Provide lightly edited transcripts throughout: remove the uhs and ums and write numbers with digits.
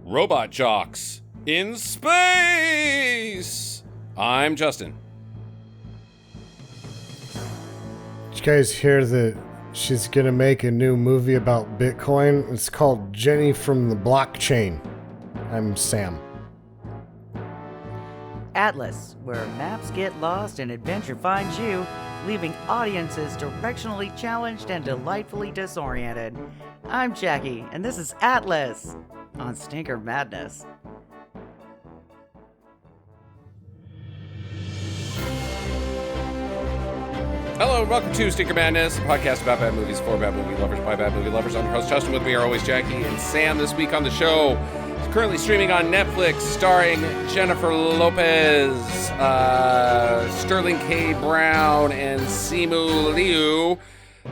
Robot Jocks in Space! I'm Justin. Did you guys hear that she's gonna make a new movie about Bitcoin? It's called Jenny from the Blockchain. I'm Sam. Atlas, where maps get lost and adventure finds you, leaving audiences directionally challenged and delightfully disoriented. I'm Jackie, and this is Atlas on Stinker Madness. Hello and welcome to Stinker Madness, a podcast about bad movies for bad movie lovers by bad movie lovers. I'm your host Justin. With me are always Jackie and Sam. This week on the show, it's currently streaming on Netflix, starring Jennifer Lopez, Sterling K. Brown, and Simu Liu.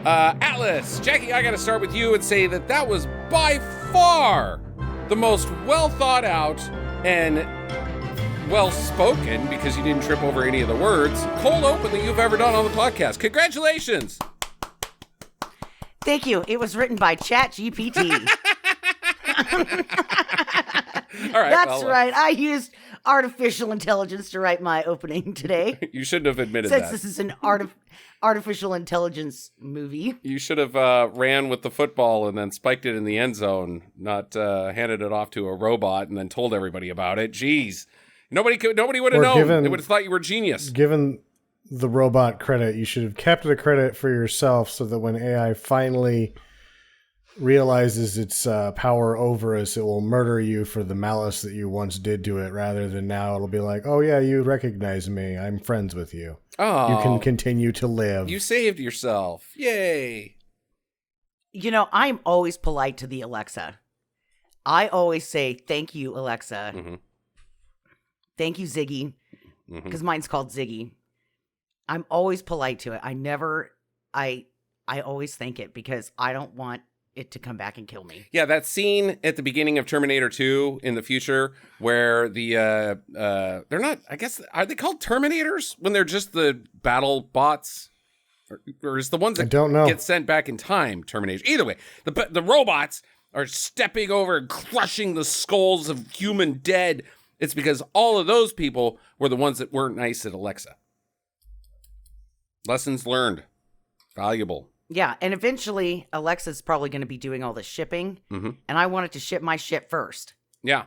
Atlas, Jackie, I gotta start with you and say that was by far the most well thought out and well spoken, because you didn't trip over any of the words, cold open that you've ever done on the podcast. Congratulations. Thank you. It was written by ChatGPT. All right. That's right. I used artificial intelligence to write my opening today. You shouldn't have admitted Since that. this is an artificial intelligence movie. You should have ran with the football and then spiked it in the end zone, not handed it off to a robot and then told everybody about it. Jeez. Nobody would have known. They would have thought you were genius. Given the robot credit, you should have kept the credit for yourself so that when AI finally realizes its power over us, it will murder you for the malice that you once did to it, rather than now it'll be like, oh yeah, you recognize me. I'm friends with you. Oh, you can continue to live. You saved yourself. Yay. You know, I'm always polite to the Alexa. I always say, thank you, Alexa. Mm-hmm. Thank you, Ziggy, because mine's called Ziggy. I'm always polite to it. I always thank it because I don't want it to come back and kill me. Yeah, that scene at the beginning of Terminator 2 in the future where they're not, I guess, are they called Terminators when they're just the battle bots? Or is the ones that get sent back in time Terminators? Either way, the robots are stepping over and crushing the skulls of human dead. It's because all of those people were the ones that weren't nice at Alexa. Lessons learned. Valuable. Yeah, and eventually Alexa's probably going to be doing all the shipping, and I want it to ship my shit first. Yeah.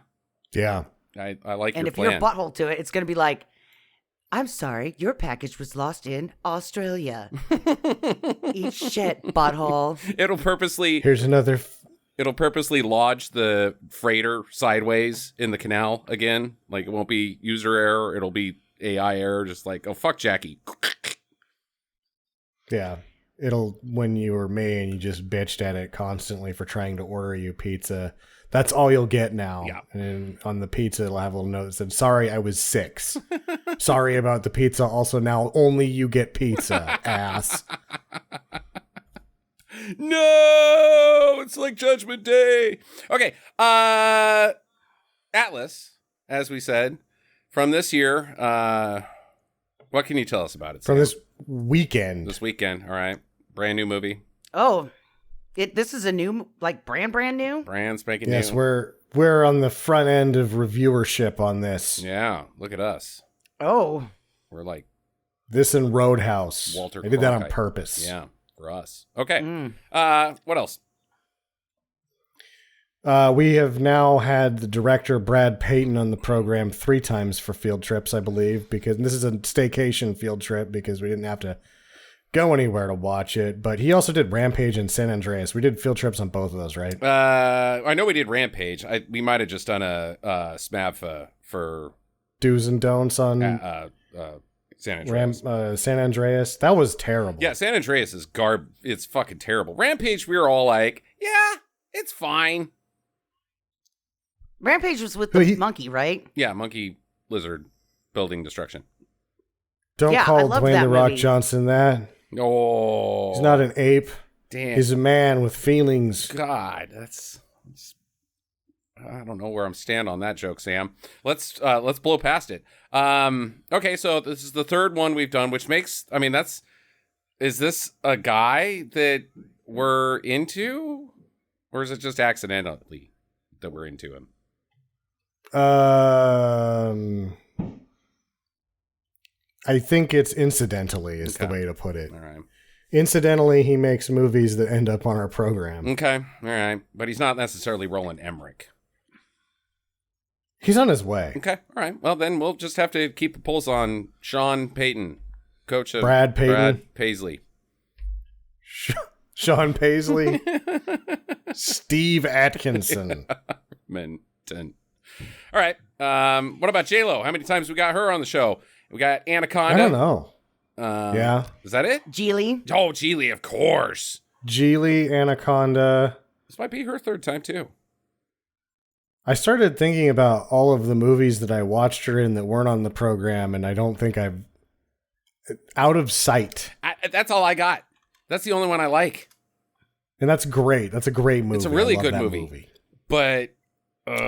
Yeah. I like and your plan. And if you're butthole to it, it's going to be like, I'm sorry, your package was lost in Australia. Eat shit, butthole. It'll purposely lodge the freighter sideways in the canal again. Like, it won't be user error. It'll be AI error. Just like, oh, fuck Jackie. Yeah. It'll, when you were me and you just bitched at it constantly for trying to order you pizza, that's all you'll get now. Yeah. And on the pizza, it'll have a little note that said, sorry, I was 6. Sorry about the pizza. Also, now only you get pizza, ass. No, it's like Judgment Day. Okay. Atlas, as we said, from this year, what can you tell us about it, Sam? From this weekend. All right. Brand new movie. Oh, this is a new, like, brand new? Brand spanking new. Yes, we're on the front end of reviewership on this. Yeah, look at us. Oh. We're like this and Roadhouse. Walter I did that on Cronkite. purpose. Yeah, for us. Okay. What else? We have now had the director Brad Payton on the program 3 times for field trips, I believe, because this is a staycation field trip because we didn't have to go anywhere to watch it. But he also did Rampage and San Andreas. We did field trips on both of those, right? I know we did Rampage. We might have just done a SMAV for do's and don'ts on San Andreas. San Andreas. That was terrible. Yeah, San Andreas is it's fucking terrible. Rampage, we were all like, yeah, it's fine. Rampage was with the monkey, right? Yeah, monkey lizard building destruction. Don't call Dwayne The Rock Johnson that. Oh. He's not an ape. Damn. He's a man with feelings. God, that's I don't know where I'm stand on that joke, Sam. Let's blow past it. Okay, so this is the third one we've done, which makes, I mean, is this a guy that we're into? Or is it just accidentally that we're into him? I think it's incidentally is the way to put it. All right. Incidentally, he makes movies that end up on our program. Okay. All right. But he's not necessarily Roland Emmerich. He's on his way. Okay. All right. Well, then we'll just have to keep a pulse on Sean Payton, coach of Brad Payton. Brad Paisley. Sean Paisley. Steve Atkinson. Minton. All right. What about J-Lo? How many times we got her on the show? We got Anaconda. I don't know. Yeah. Is that it? Geely. Oh, Geely, of course. Geely, Anaconda. This might be her third time, too. I started thinking about all of the movies that I watched her in that weren't on the program, and I don't think I've... Out of Sight. That's all I got. That's the only one I like. And that's great. That's a great movie. It's a really good movie. But...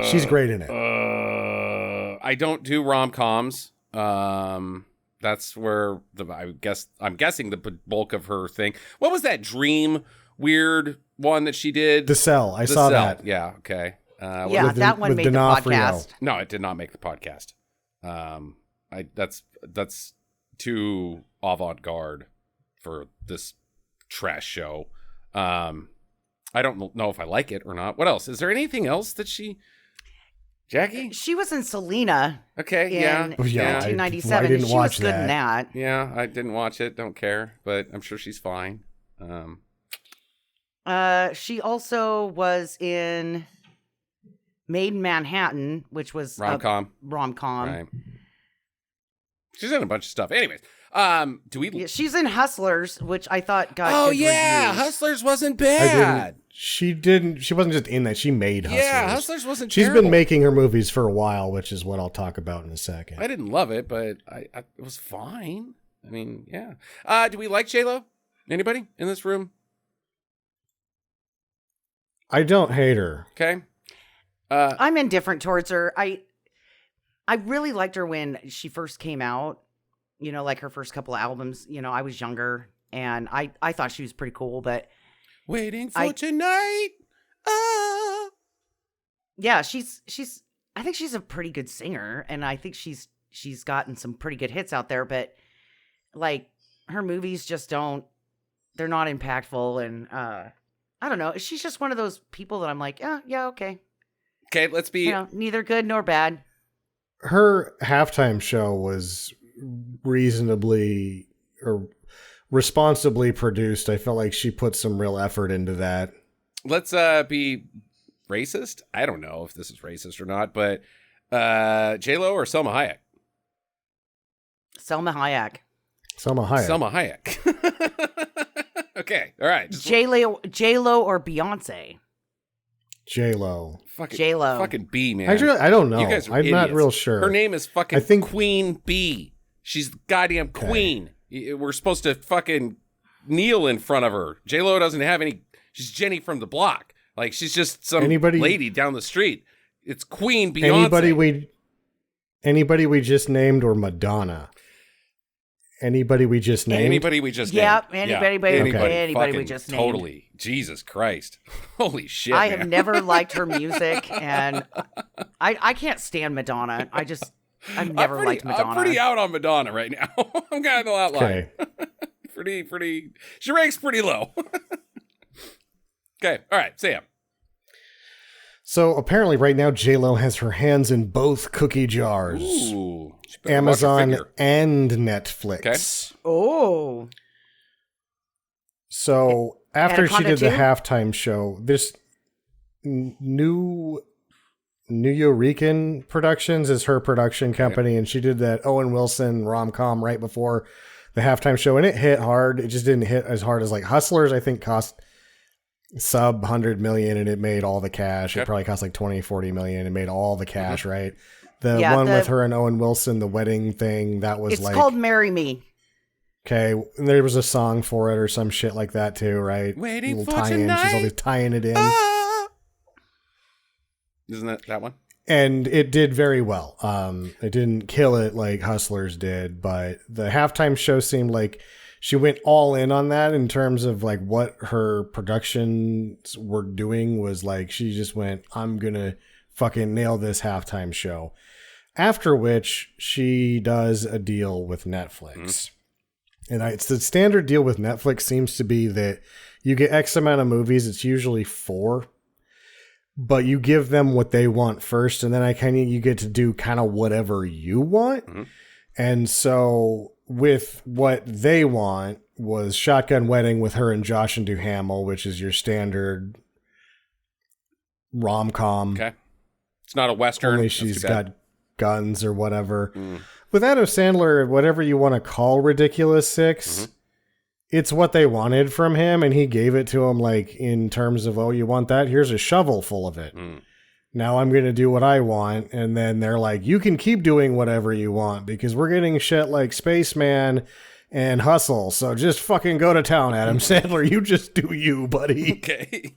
she's great in it. I don't do rom-coms. That's where I'm guessing the bulk of her thing. What was that dream weird one that she did? The Cell. I saw that. Yeah. Okay. That one made D'Onofrio. the podcast. No, it did not make the podcast. That's too avant-garde for this trash show. I don't know if I like it or not. What else? Is there anything else that Jackie? She was in Selena. Okay, in 1997. She was good in that. Yeah, I didn't watch it. Don't care, but I'm sure she's fine. She also was in Made in Manhattan, which was rom-com. Right. She's in a bunch of stuff. Anyways, she's in Hustlers, which I thought got good reviews. Hustlers wasn't bad. She wasn't just in that. She made Hustlers. Yeah, Hustlers wasn't She's terrible. been making her movies for a while, which is what I'll talk about in a second. I didn't love it, but it was fine. I mean, yeah. Do we like J-Lo? Anybody in this room? I don't hate her. Okay. I'm indifferent towards her. I really liked her when she first came out, like her first couple of albums. I was younger and I thought she was pretty cool, but Waiting for Tonight. Yeah, I think she's a pretty good singer, and I think she's gotten some pretty good hits out there, but like her movies just they're not impactful, and I don't know. She's just one of those people that I'm like, yeah, okay. Okay, let's be neither good nor bad. Her halftime show was reasonably or responsibly produced. I felt like she put some real effort into that. Let's be racist. I don't know if this is racist or not, but J-Lo or Selma Hayek? Selma Hayek. Okay, all right. J-Lo or Beyonce? J-Lo. J-Lo. Fucking B, man. Actually, I don't know. You guys are I'm idiots. not real sure. Her name is fucking Queen B. She's the goddamn queen. We're supposed to fucking kneel in front of her. J-Lo doesn't have any. She's Jenny from the block. Like, she's just some lady down the street. It's Queen Beyonce. Anybody we just named, or Madonna? Anybody we just named? Anybody we just named. Anybody we just named. Totally. Jesus Christ. Holy shit, I have never liked her music, and I can't stand Madonna. I've never liked Madonna. I'm pretty out on Madonna right now. I'm kind of not lying. pretty. She ranks pretty low. Okay. All right. Sam. So apparently right now J-Lo has her hands in both cookie jars. Ooh. Amazon and Netflix. Okay. Oh. So after she did too? the halftime show, this New Eurekan Productions is her production company, and she did that Owen Wilson rom-com right before the halftime show, and it hit hard. It just didn't hit as hard as like Hustlers, I think, cost sub 100 million, and it made all the cash. It probably cost like 20-40 million and made all the cash, right? The one with her and Owen Wilson, the wedding thing, that was it's called Marry Me. Okay, and there was a song for it or some shit like that too, right? Waiting for tie-in. Tonight. She's always tying it in. Isn't that one? And it did very well. It didn't kill it like Hustlers did, but the halftime show seemed like she went all in on that in terms of like what her productions were doing. Was like she just went, I'm gonna fucking nail this halftime show. After which she does a deal with Netflix. And it's the standard deal with Netflix seems to be that you get X amount of movies. It's usually 4, but you give them what they want first. And then you get to do kind of whatever you want. And so with what they want was Shotgun Wedding with her and Josh and Duhamel, which is your standard rom-com. Okay. It's not a Western. Only she's got guns or whatever. With Adam Sandler, whatever you want to call Ridiculous Six, it's what they wanted from him, and he gave it to him like in terms of, oh, you want that? Here's a shovel full of it. Now I'm going to do what I want. And then they're like, you can keep doing whatever you want because we're getting shit like Spaceman and Hustle. So just fucking go to town, Adam Sandler. You just do you, buddy. Okay.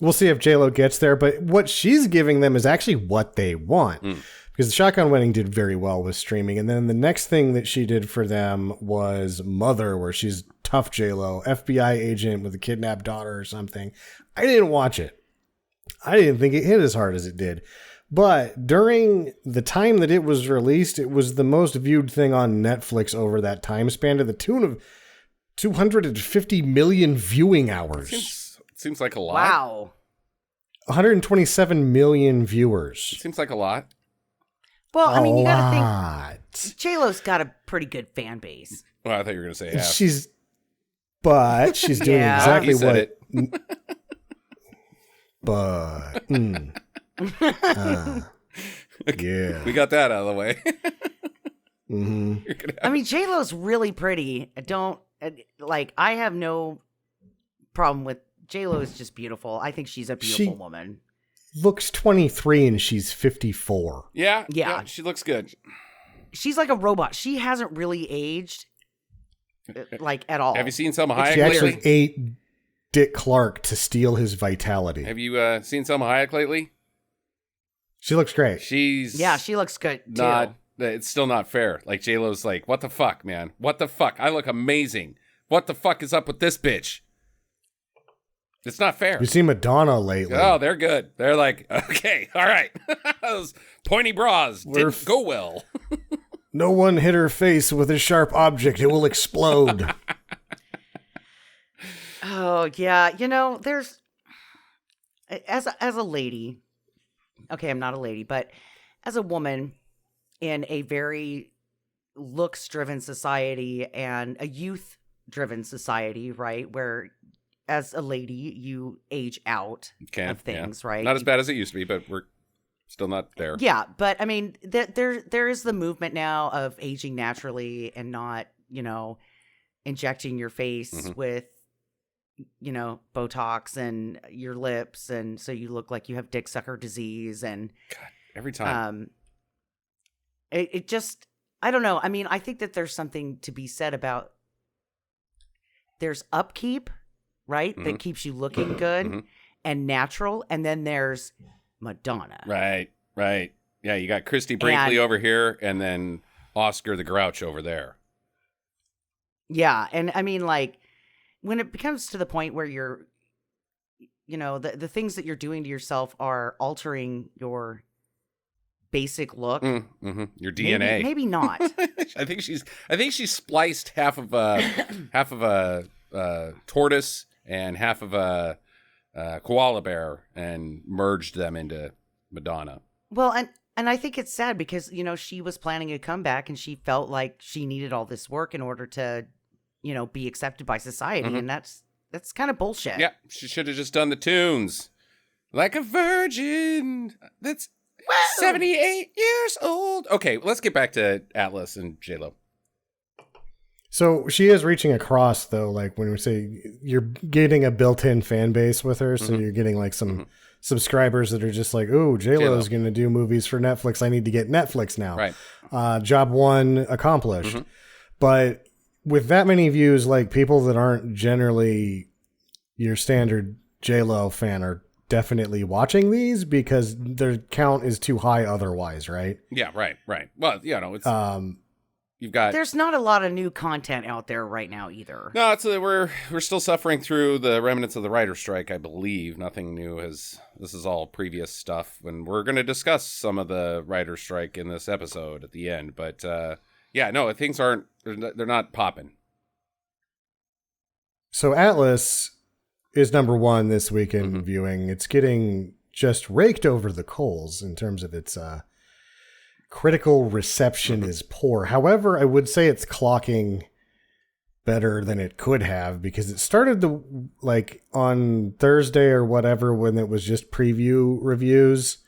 We'll see if J-Lo gets there, but what she's giving them is actually what they want. Because the Shotgun Wedding did very well with streaming. And then the next thing that she did for them was Mother, where she's tough J-Lo, FBI agent with a kidnapped daughter or something. I didn't watch it. I didn't think it hit as hard as it did. But during the time that it was released, it was the most viewed thing on Netflix over that time span, to the tune of 250 million viewing hours. Seems like a lot. Wow. 127 million viewers. Seems like a lot. Well, I mean, you gotta think J-Lo's got a pretty good fan base. Well, I thought you were going to say half. She's doing exactly said what. it. Yeah. We got that out of the way. Mm-hmm. I mean, J-Lo's really pretty. I have no problem with J-Lo is just beautiful. I think she's a beautiful woman. Looks 23 and she's 54. Yeah, she looks good. She's like a robot. She hasn't really aged, like, at all. Have you seen Selma Hayek She lately? actually ate Dick Clark to steal his vitality. Have you seen Selma Hayek lately? She looks great. She looks good, too. It's still not fair. Like, J-Lo's like, what the fuck, man? What the fuck? I look amazing. What the fuck is up with this bitch? It's not fair. You see Madonna lately. Oh, they're good. They're like, okay, all right. Those pointy bras didn't go well. No one hit her face with a sharp object. It will explode. Oh, yeah. You know, there's... As a lady... Okay, I'm not a lady, but as a woman in a very looks-driven society and a youth-driven society, right, where... As a lady, you age out of things, right? Not as bad as it used to be, but we're still not there. Yeah, but I mean, there is the movement now of aging naturally and not, injecting your face with, Botox and your lips, and so you look like you have dick sucker disease. And God, every time, it just, I don't know. I mean, I think that there's something to be said about there's upkeep. Right? That keeps you looking good and natural. And then there's Madonna. Right. Yeah, you got Christy Brinkley over here and then Oscar the Grouch over there. Yeah. And I mean, like, when it becomes to the point where you're, the things that you're doing to yourself are altering your basic look. Your DNA. Maybe not. I think she's spliced half of a tortoise and half of a koala bear and merged them into Madonna. Well, and I think it's sad because, she was planning a comeback and she felt like she needed all this work in order to, be accepted by society. And that's kind of bullshit. Yeah, she should have just done the tunes. Like a virgin that's 78 years old. Okay, let's get back to Atlas and J-Lo. So she is reaching across, though, like when we say you're getting a built-in fan base with her. So you're getting like some subscribers that are just like, oh, J-Lo is going to do movies for Netflix. I need to get Netflix now. Right. Job one accomplished. But with that many views, like people that aren't generally your standard J-Lo fan are definitely watching these because their count is too high otherwise, right? Yeah, right. Well, it's... you've got There's not a lot of new content out there right now either. no. It's we're still suffering through the remnants of the writer's strike, I believe. Nothing new has. This is all previous stuff, and we're going to discuss some of the writer's strike in this episode at the end. But yeah, no, things aren't. They're not popping. So Atlas is number one this week in viewing. It's getting just raked over the coals in terms of its critical reception is poor. However, I would say it's clocking better than it could have because it started on Thursday or whatever when it was just preview reviews.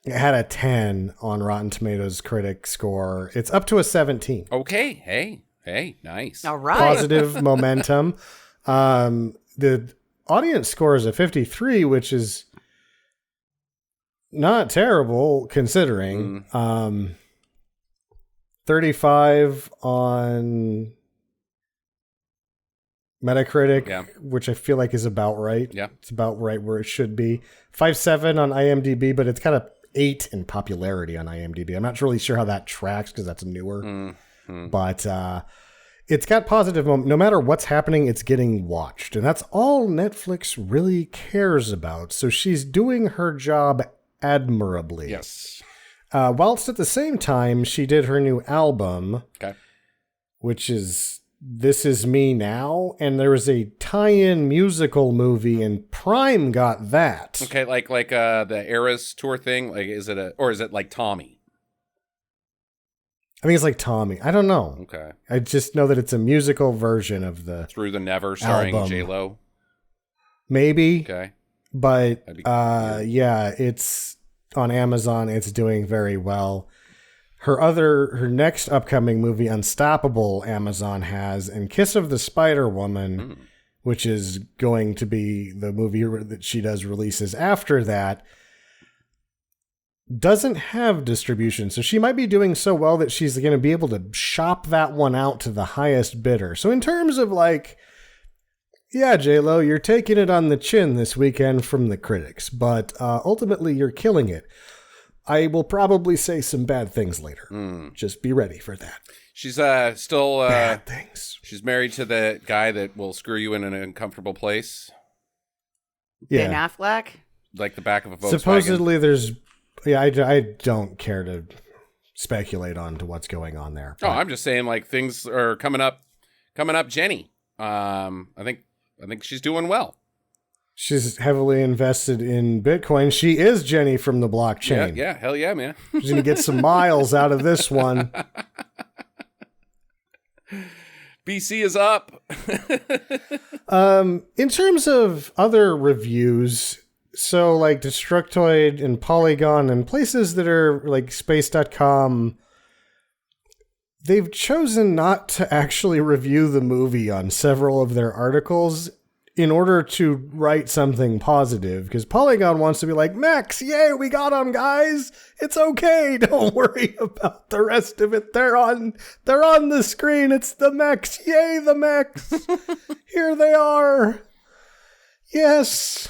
It had a 10 on Rotten Tomatoes critic score. It's up to a 17. Okay. Hey, nice. All right. Positive momentum. The audience score is a 53, which is not terrible considering. 35 on Metacritic, which I feel like is about right. Yeah. It's about right where it should be. 5.7 on IMDb, but it's got a 8 in popularity on IMDb. I'm not really sure how that tracks because that's newer. But it's got positive momentum. No matter what's happening, it's getting watched. And that's all Netflix really cares about. So she's doing her job admirably. Yes. Whilst at the same time, she did her new album, which is This Is Me Now. And there was a tie-in musical movie, and Prime got that. Okay, like the Eras tour thing. Like, is it like Tommy? I think it's like Tommy. I don't know. Okay. I just know that it's a musical version of the Through the Never, starring album. J-Lo. Maybe. Okay. But yeah, it's on Amazon. It's doing very well. Her next upcoming movie, Unstoppable, Amazon has, and Kiss of the Spider Woman, which is going to be the movie that she does releases after that, doesn't have distribution. So she might be doing so well that she's going to be able to shop that one out to the highest bidder. So in terms of yeah, J-Lo, you're taking it on the chin this weekend from the critics, but ultimately you're killing it. I will probably say some bad things later. Just be ready for that. She's still bad things. She's married to the guy that will screw you in an uncomfortable place. Yeah. Ben Affleck? Like the back of a Volkswagen. Supposedly there's... Yeah, I don't care to speculate on to what's going on there. Oh, I'm just saying, like, things are coming up, Jenny. I think she's doing well. She's heavily invested in Bitcoin. She is Jenny from the blockchain. Yeah, hell yeah, man. She's going to get some miles out of this one. BC is up. In terms of other reviews, so like Destructoid and Polygon and places that are like space.com, they've chosen not to actually review the movie on several of their articles in order to write something positive, because Polygon wants to be like, Max, yay, we got them, guys. It's okay. Don't worry about the rest of it. They're on the screen. It's the mechs. Yay, the mechs. Here they are. Yes.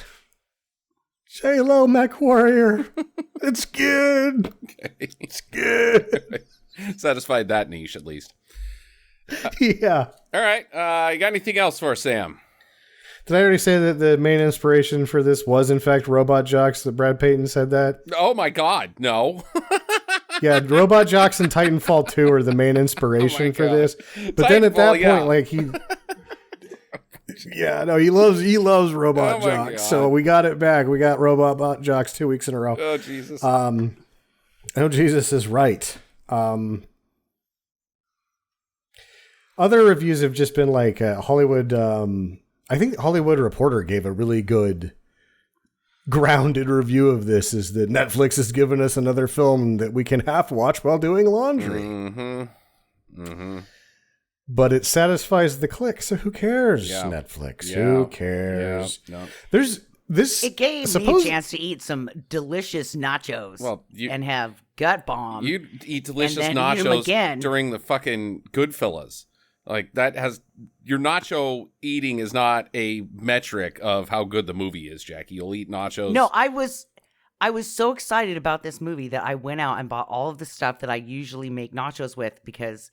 J-Lo Mech Warrior. It's good. Okay. It's good. Satisfied that niche, at least. Yeah. All right. You got anything else for us, Sam? Did I already say that the main inspiration for this was, in fact, Robot Jocks, that Brad Payton said that? Oh, my God. No. Yeah, Robot Jocks and Titanfall 2 are the main inspiration for this. But then at that point, like, he... Yeah, no, he loves Robot Jocks. So we got it back. We got Robot Jocks 2 weeks in a row. Oh, Jesus. Oh, Jesus is right. Other reviews have just been like Hollywood... I think Hollywood Reporter gave a really good grounded review of this, is that Netflix has given us another film that we can half watch while doing laundry. Mm-hmm. Mm-hmm. But it satisfies the click, so who cares, Yeah. Netflix? Yeah. Who cares? Yeah. No. There's this... It gave me a chance to eat some delicious nachos and have gut bomb. You eat delicious and then eat 'em nachos again. during the fucking Goodfellas. Like, that has... Your nacho eating is not a metric of how good the movie is, Jackie. You'll eat nachos. No, I was so excited about this movie that I went out and bought all of the stuff that I usually make nachos with, because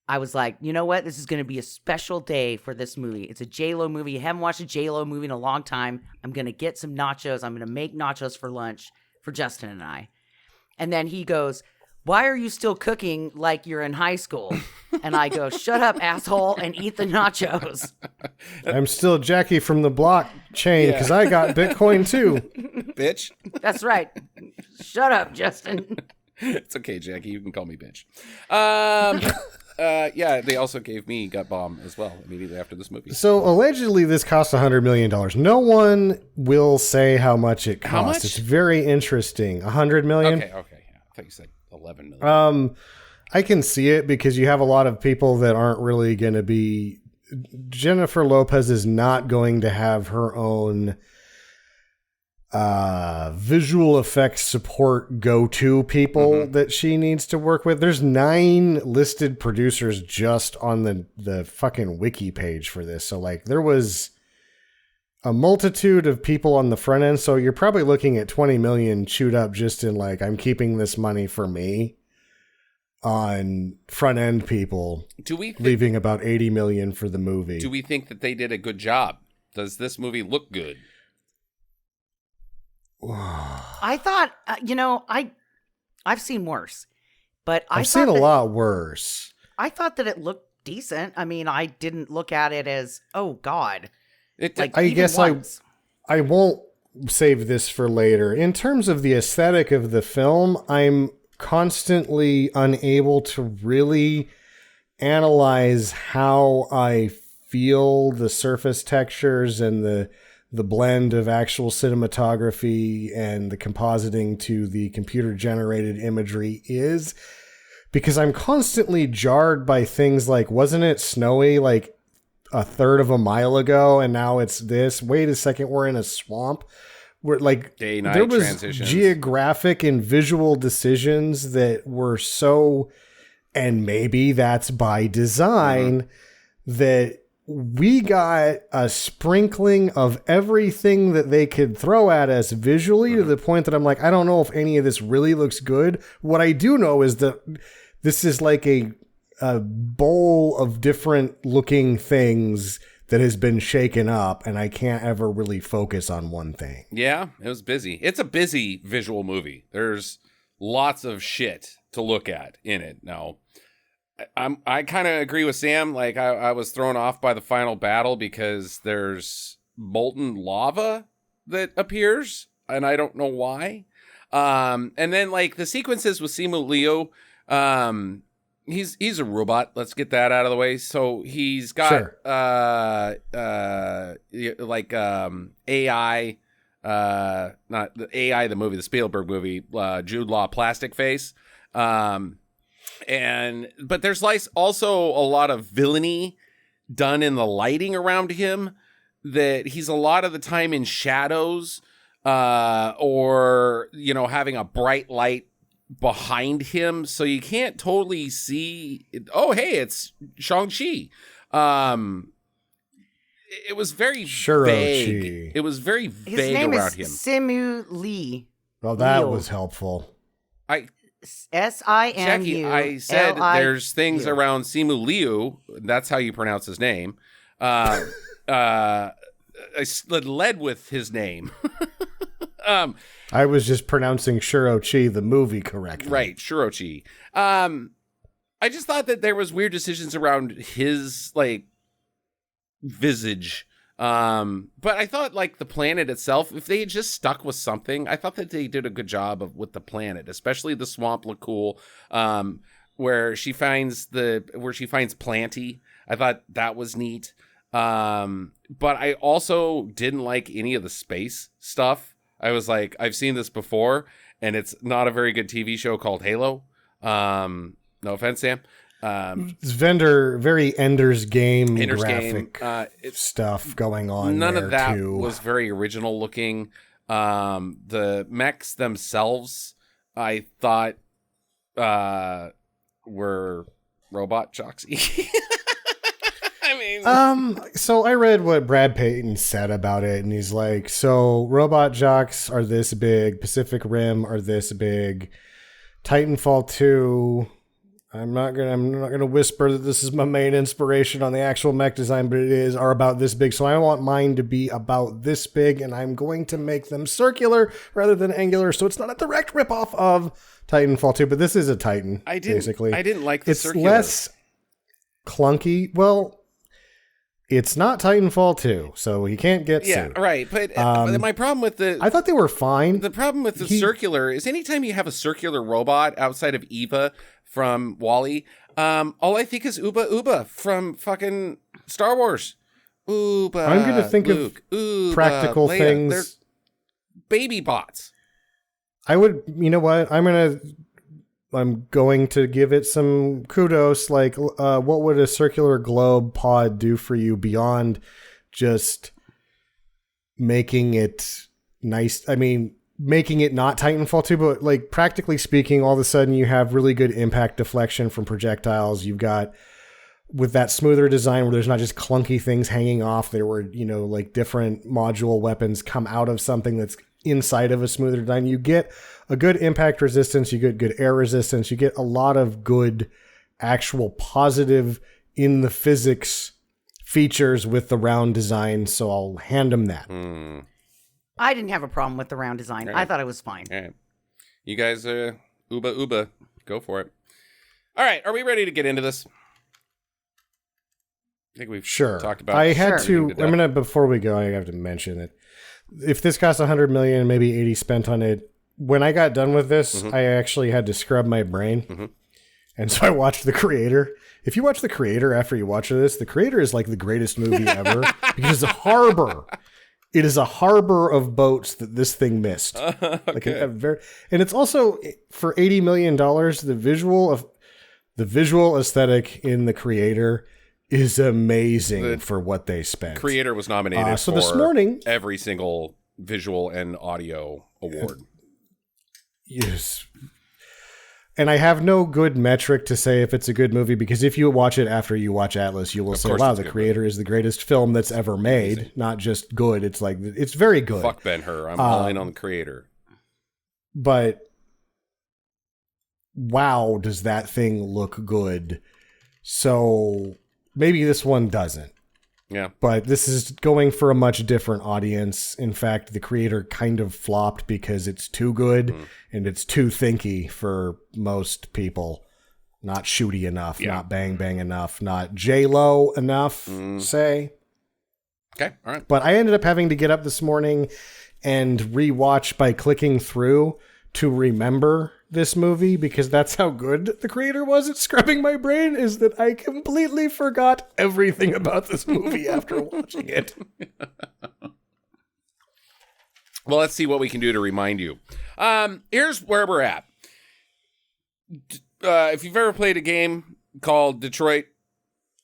I was like, you know what? This is going to be a special day for this movie. It's a J-Lo movie. I haven't watched a J-Lo movie in a long time. I'm going to get some nachos. I'm going to make nachos for lunch for Justin and I. And then he goes, why are you still cooking like you're in high school? And I go, shut up, asshole, and eat the nachos. I'm still Jackie from the blockchain because I got Bitcoin too. Bitch. That's right. Shut up, Justin. It's okay, Jackie. You can call me bitch. Yeah, they also gave me Gut Bomb as well immediately after this movie. So allegedly this cost $100 million. No one will say how much it cost. How much? It's very interesting. $100 million? Okay. Yeah. I thought you said 11 million. I can see it because you have a lot of people that aren't really going to be... Jennifer Lopez is not going to have her own visual effects support go-to people that she needs to work with. There's 9 listed producers just on the fucking wiki page for this. So like there was a multitude of people on the front end. So you're probably looking at 20 million chewed up just in like, I'm keeping this money for me on front end people. Leaving about 80 million for the movie. Do we think that they did a good job? Does this movie look good? I thought, I've seen worse, but I've seen a lot worse. I thought that it looked decent. I mean, I didn't look at it as, oh God. I guess once. I won't save this for later. In terms of the aesthetic of the film, I'm constantly unable to really analyze how I feel the surface textures and the blend of actual cinematography and the compositing to the computer-generated imagery is, because I'm constantly jarred by things like, wasn't it snowy like a third of a mile ago and now it's this? Wait a second, we're in a swamp. We're like, day-night there was transitions. Geographic and visual decisions that were so, and maybe that's by design, that we got a sprinkling of everything that they could throw at us visually to the point that I'm like, I don't know if any of this really looks good. What I do know is that this is like a bowl of different looking things that has been shaken up, and I can't ever really focus on one thing. Yeah, it was busy. It's a busy visual movie. There's lots of shit to look at in it. Now, I kind of agree with Sam. Like I was thrown off by the final battle because there's molten lava that appears, and I don't know why. And then like the sequences with Simu Liu, he's a robot. Let's get that out of the way. So he's got AI, not the AI, the movie, the Spielberg movie, Jude Law plastic face. But there's like also a lot of villainy done in the lighting around him, that he's a lot of the time in shadows, or, having a bright light behind him. So you can't totally see it. Oh, hey, it's Shang-Chi. It was very vague. It was very vague around him. His name is Simu Lee. Well, that was helpful. Simu. Jackie, I said there's things around Simu Liu. That's how you pronounce his name. I led with his name. I was just pronouncing Shuro-chi, the movie, correctly. Right, Shuro-chi. I just thought that there was weird decisions around his visage. But I thought the planet itself, if they had just stuck with something, I thought that they did a good job with the planet, especially the swamp looked cool. Where she finds Planty. I thought that was neat. But I also didn't like any of the space stuff. I was like, I've seen this before, and it's not a very good TV show called Halo. No offense, Sam. It's very Ender's Game graphic stuff going on. None of that too. Was very original looking. The mechs themselves, I thought, were robot jocksy. So I read what Brad Payton said about it, and he's like, so robot jocks are this big, Pacific Rim are this big, Titanfall 2, I'm not gonna whisper that this is my main inspiration on the actual mech design, but are about this big. So I want mine to be about this big, and I'm going to make them circular rather than angular. So it's not a direct ripoff of Titanfall 2, but this is a Titan. Basically, I didn't like the circular. It's less clunky. Well, it's not Titanfall 2, so he can't get sued. Yeah, right. But my problem with I thought they were fine. The problem with the circular is anytime you have a circular robot outside of Eva from WALL-E, all I think is Uba Uba from fucking Star Wars. Uba, I'm going to think Luke, of Uba, practical Leia. things. They're baby bots. I would, you know what? I'm going to give it some kudos. Like, what would a circular globe pod do for you beyond just making it nice? I mean, making it not Titanfall 2, but like practically speaking, all of a sudden you have really good impact deflection from projectiles. You've got, with that smoother design where there's not just clunky things hanging off, there were, like different module weapons come out of something that's inside of a smoother design. You get a good impact resistance, you get good air resistance, you get a lot of good actual positive in the physics features with the round design, so I'll hand them that. I didn't have a problem with the round design. Right. I thought it was fine. All right. You guys, Uba Uba, go for it. All right, are we ready to get into this? I think we've talked about I had to, before we go, I have to mention it. If this costs $100 million, maybe 80 spent on it, when I got done with this, I actually had to scrub my brain. And so I watched The Creator. If you watch The Creator after you watch this, The Creator is like the greatest movie ever because it's a harbor. It is a harbor of boats that this thing missed. Okay. And it's also, for $80 million, the visual aesthetic in The Creator is amazing for what they spent. Creator was nominated for this morning, every single visual and audio award. Yes. And I have no good metric to say if it's a good movie, because if you watch it after you watch Atlas, you will say, wow, The Creator is the greatest film that's ever made. Amazing. Not just good. It's like, it's very good. Fuck Ben-Hur. I'm all in on The Creator. But wow, does that thing look good. So maybe this one doesn't. Yeah. But this is going for a much different audience. In fact, The Creator kind of flopped because it's too good and it's too thinky for most people. Not shooty enough, not bang bang enough, not J-Lo enough, say. Okay, all right. But I ended up having to get up this morning and rewatch by clicking through to remember this movie, because that's how good The Creator was at scrubbing my brain, is that I completely forgot everything about this movie after watching it. Well, let's see what we can do to remind you. Here's where we're at. If you've ever played a game called Detroit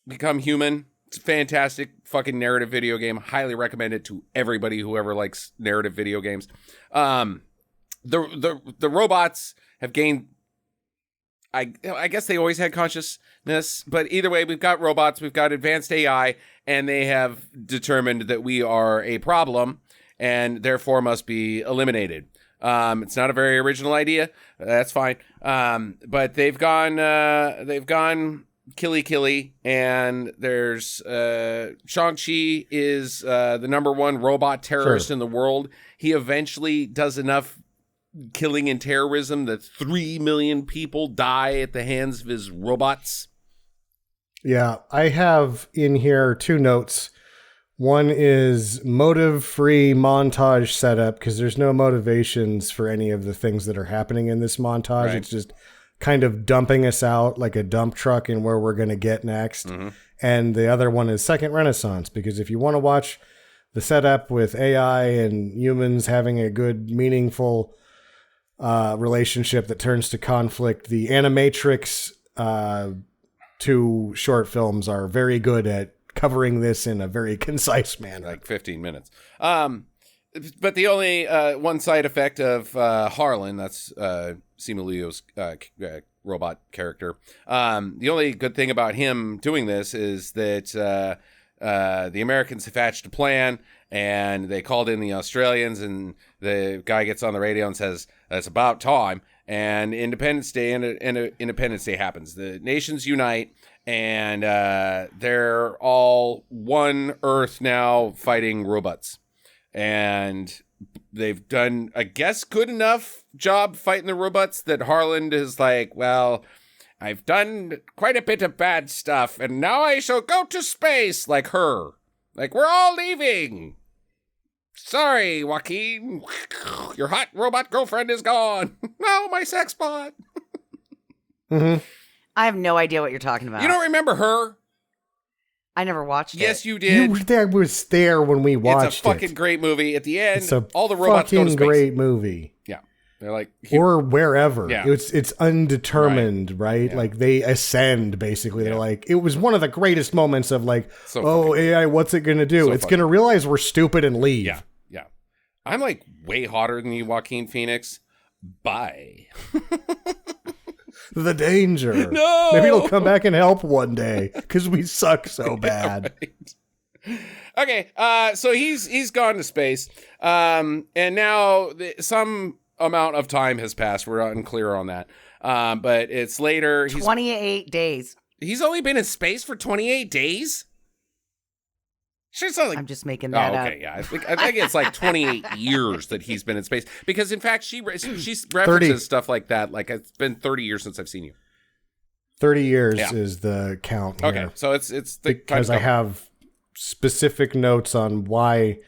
Become Human, it's a fantastic fucking narrative video game. Highly recommend it to everybody who ever likes narrative video games. The robots have gained, I guess they always had consciousness, but either way, we've got robots, we've got advanced AI, and they have determined that we are a problem and therefore must be eliminated. It's not a very original idea. That's fine. But they've gone killy, and there's Shang-Chi is the number one robot terrorist in the world. He eventually does enough killing and terrorism that 3 million people die at the hands of his robots. Yeah, I have in here 2 notes. One is motive-free montage setup, because there's no motivations for any of the things that are happening in this montage. Right. It's just kind of dumping us out like a dump truck in where we're going to get next. And the other one is Second Renaissance, because if you want to watch the setup with AI and humans having a good, meaningful relationship that turns to conflict, the Animatrix 2 short films are very good at covering this in a very concise manner. Like 15 minutes. But the only one side effect of Harlan, that's Simu Liu's robot character, the only good thing about him doing this is that the Americans have hatched a plan, and they called in the Australians, and the guy gets on the radio and says, "It's about time." and Independence Day and Independence Day happens. The nations unite, and they're all one Earth now fighting robots. And they've done, I guess, good enough job fighting the robots that Harland is like, well, I've done quite a bit of bad stuff, and now I shall go to space like her. Like, we're all leaving. Sorry, Joaquin. Your hot robot girlfriend is gone. No, my sex bot. Mm-hmm. I have no idea what you're talking about. You don't remember her? I never watched it. Yes, you did. You was there when we watched it. It's a fucking great movie. At the end, it's a all the robots go to space. great movie. Yeah. They're like... or wherever. Yeah. It's undetermined, right? Yeah. Like, they ascend, basically. Yeah. They're like... It was one of the greatest moments of, like, So AI, what's it going to do? So it's going to realize we're stupid and leave. Yeah, yeah. I'm, like, way hotter than you, Joaquin Phoenix. Bye. The danger. No! Maybe it'll come back and help one day, because we suck so bad. Right. Okay, so he's gone to space, and now some amount of time has passed. We're unclear on that, but it's later. 28 days. He's only been in space for 28 days? Sure, it's not like... I'm just making that up. Okay, yeah. I think it's like 28 years that he's been in space. Because, in fact, she references 30. stuff like that. Like, it's been 30 years since I've seen you. 30 years is the count here. Okay, so it's the... Because I have specific notes on why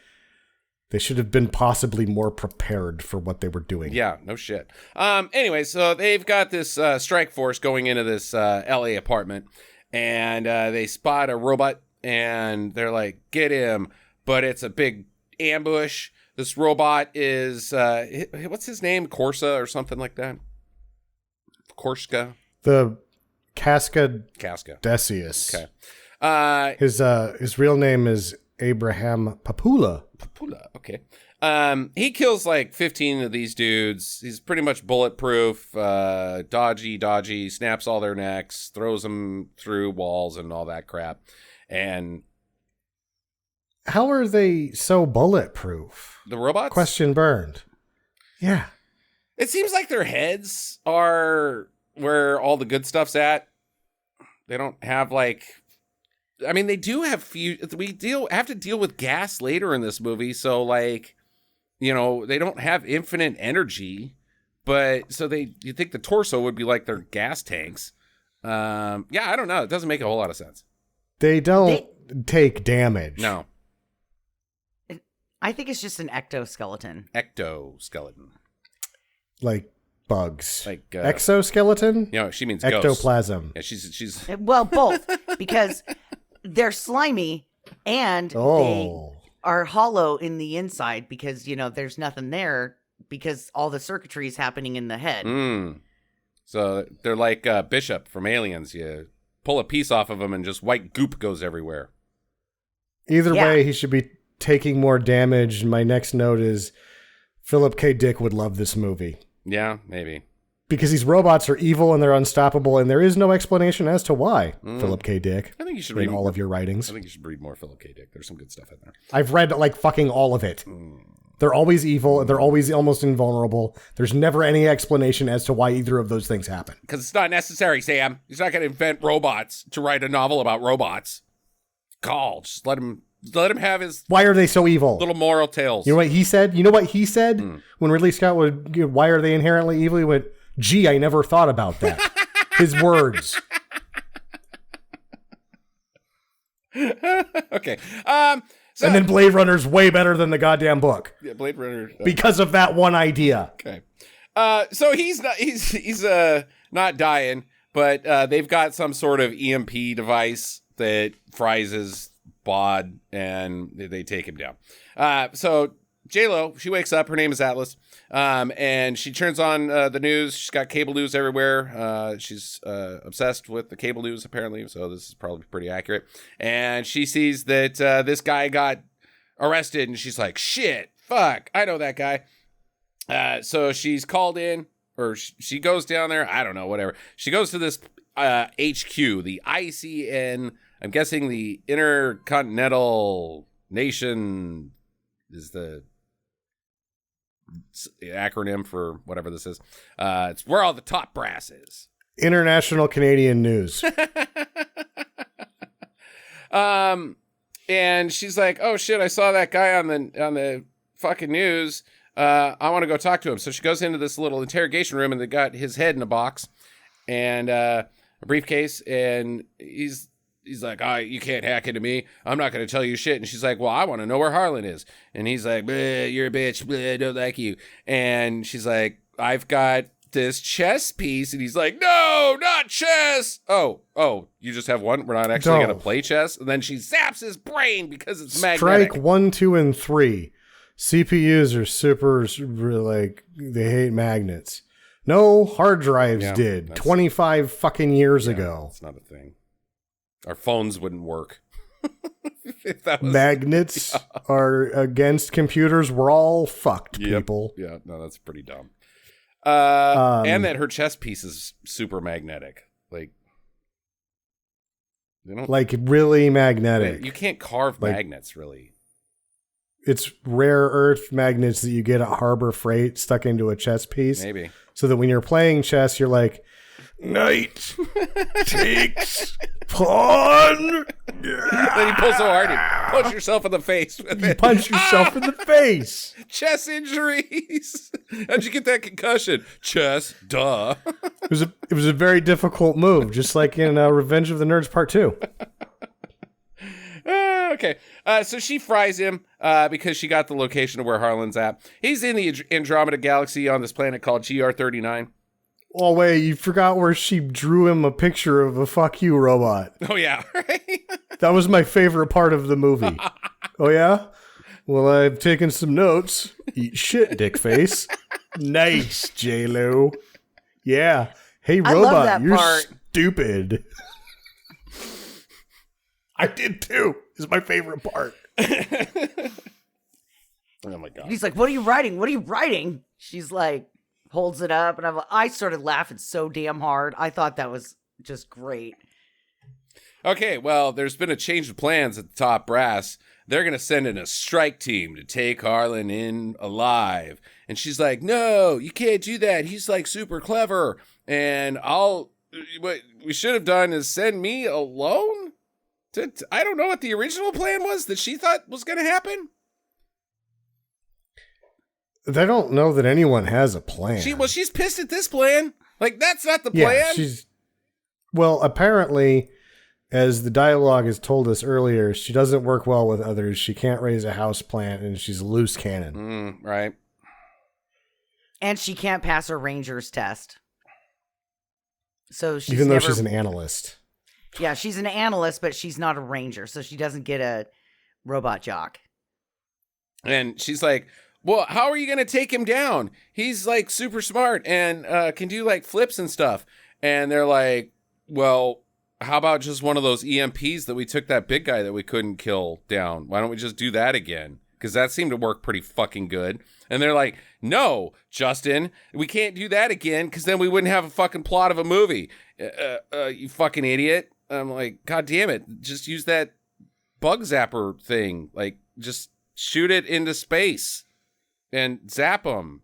they should have been possibly more prepared for what they were doing. Yeah, no shit. Anyway, so they've got this strike force going into this LA apartment. And they spot a robot. And they're like, get him. But it's a big ambush. This robot is, what's his name? Corsa or something like that? Korska? The Casca Casca. Decius. Okay. His real name is Abraham Papula. Papula, okay. He kills like 15 of these dudes. He's pretty much bulletproof, dodgy, snaps all their necks, throws them through walls and all that crap. And how are they so bulletproof? The robots? Question burned. Yeah. It seems like their heads are where all the good stuff's at. They don't have like... I mean, they do have have to deal with gas later in this movie, so like, you know, they don't have infinite energy, but so you'd think the torso would be like their gas tanks. Yeah, I don't know. It doesn't make a whole lot of sense. They don't take damage. No. I think it's just an ectoskeleton. Ectoskeleton. Like bugs. Like exoskeleton? You know, she means ectoplasm. Ghosts. Yeah, she's well, both, because they're slimy and they are hollow in the inside because, you know, there's nothing there because all the circuitry is happening in the head. So they're like Bishop from Aliens. You pull a piece off of him and just white goop goes everywhere. Either way, he should be taking more damage. My next note is Philip K. Dick would love this movie. Yeah, maybe. Because these robots are evil and they're unstoppable, and there is no explanation as to why. Philip K. Dick. I think you should read all of your writings. I think you should read more Philip K. Dick. There's some good stuff in there. I've read like fucking all of it. They're always evil. They're always almost invulnerable. There's never any explanation as to why either of those things happen. Because it's not necessary, Sam. He's not going to invent robots to write a novel about robots. Just let him have his... Why are they so evil? Little moral tales. You know what he said? When Ridley Scott would, why are they inherently evil? He went, gee, I never thought about that. His words. Okay. And then Blade Runner's way better than the goddamn book. Yeah, Blade Runner. Because of that one idea. Okay. So he's not dying, but they've got some sort of EMP device that fries his bod, and they take him down. So J-Lo, she wakes up. Her name is Atlas, and she turns on the news. She's got cable news everywhere. She's obsessed with the cable news, apparently, so this is probably pretty accurate. And she sees that this guy got arrested, and she's like, shit, fuck, I know that guy. So she's called in, or she goes down there. I don't know, whatever. She goes to this HQ, the ICN, I'm guessing the Intercontinental Nation is the acronym for whatever this is. It's where all the top brass is. International Canadian News. And she's like, "Oh shit, I saw that guy on the fucking news. I want to go talk to him." So she goes into this little interrogation room, and they got his head in a box and a briefcase, and he's like, "You can't hack into me. I'm not going to tell you shit." And she's like, "Well, I want to know where Harlan is." And he's like, "You're a bitch. Don't like you." And she's like, "I've got this chess piece." And he's like, "No, not chess." Oh, you just have one? We're not actually going to play chess? And then she zaps his brain because it's magnetic. Strike 1, 2, and 3. CPUs are super, like, they hate magnets. No, hard drives did 25 fucking years ago. It's not a thing. Our phones wouldn't work. Magnets are against computers. We're all fucked, people. Yeah, no, that's pretty dumb. And that her chess piece is super magnetic. Like, you know, like really magnetic. You can't carve magnets, really. It's rare earth magnets that you get at Harbor Freight stuck into a chess piece. Maybe. So that when you're playing chess, you're like, knight takes pawn. Then you pull so hard, you punch yourself in the face with it. You punch yourself in the face. Chess injuries. How'd you get that concussion? Chess, duh. It was a very difficult move, just like in Revenge of the Nerds Part 2. Okay. So she fries him because she got the location of where Harlan's at. He's in the Andromeda Galaxy on this planet called GR39. Oh, wait, you forgot where she drew him a picture of a fuck you robot. Oh, yeah. Right? That was my favorite part of the movie. Oh, yeah? Well, I've taken some notes. Eat shit, dick face. Nice, J-Lo. Yeah. Hey, robot, you're stupid. I did too. This is my favorite part. Oh, my God. He's like, "What are you writing? What are you writing?" She's like, holds it up, and I started laughing so damn hard. I thought that was just great. Okay, well, there's been a change of plans at the top brass. They're going to send in a strike team to take Harlan in alive. And she's like, "No, you can't do that. He's like super clever. And what we should have done is send me alone? I don't know what the original plan was that she thought was going to happen." They don't know that anyone has a plan. She's pissed at this plan. Like, that's not the plan. Well, apparently, as the dialogue has told us earlier, she doesn't work well with others. She can't raise a house plant, and she's a loose cannon. Right. And she can't pass her ranger's test. So she's even though she's an analyst. Yeah, she's an analyst, but she's not a ranger, so she doesn't get a robot jock. And she's like, "Well, how are you going to take him down? He's like super smart and can do like flips and stuff." And they're like, "Well, how about just one of those EMPs that we took that big guy that we couldn't kill down? Why don't we just do that again? Because that seemed to work pretty fucking good." And they're like, "No, Justin, we can't do that again because then we wouldn't have a fucking plot of a movie. You fucking idiot." I'm like, "God damn it. Just use that bug zapper thing. Like, just shoot it into space and zap them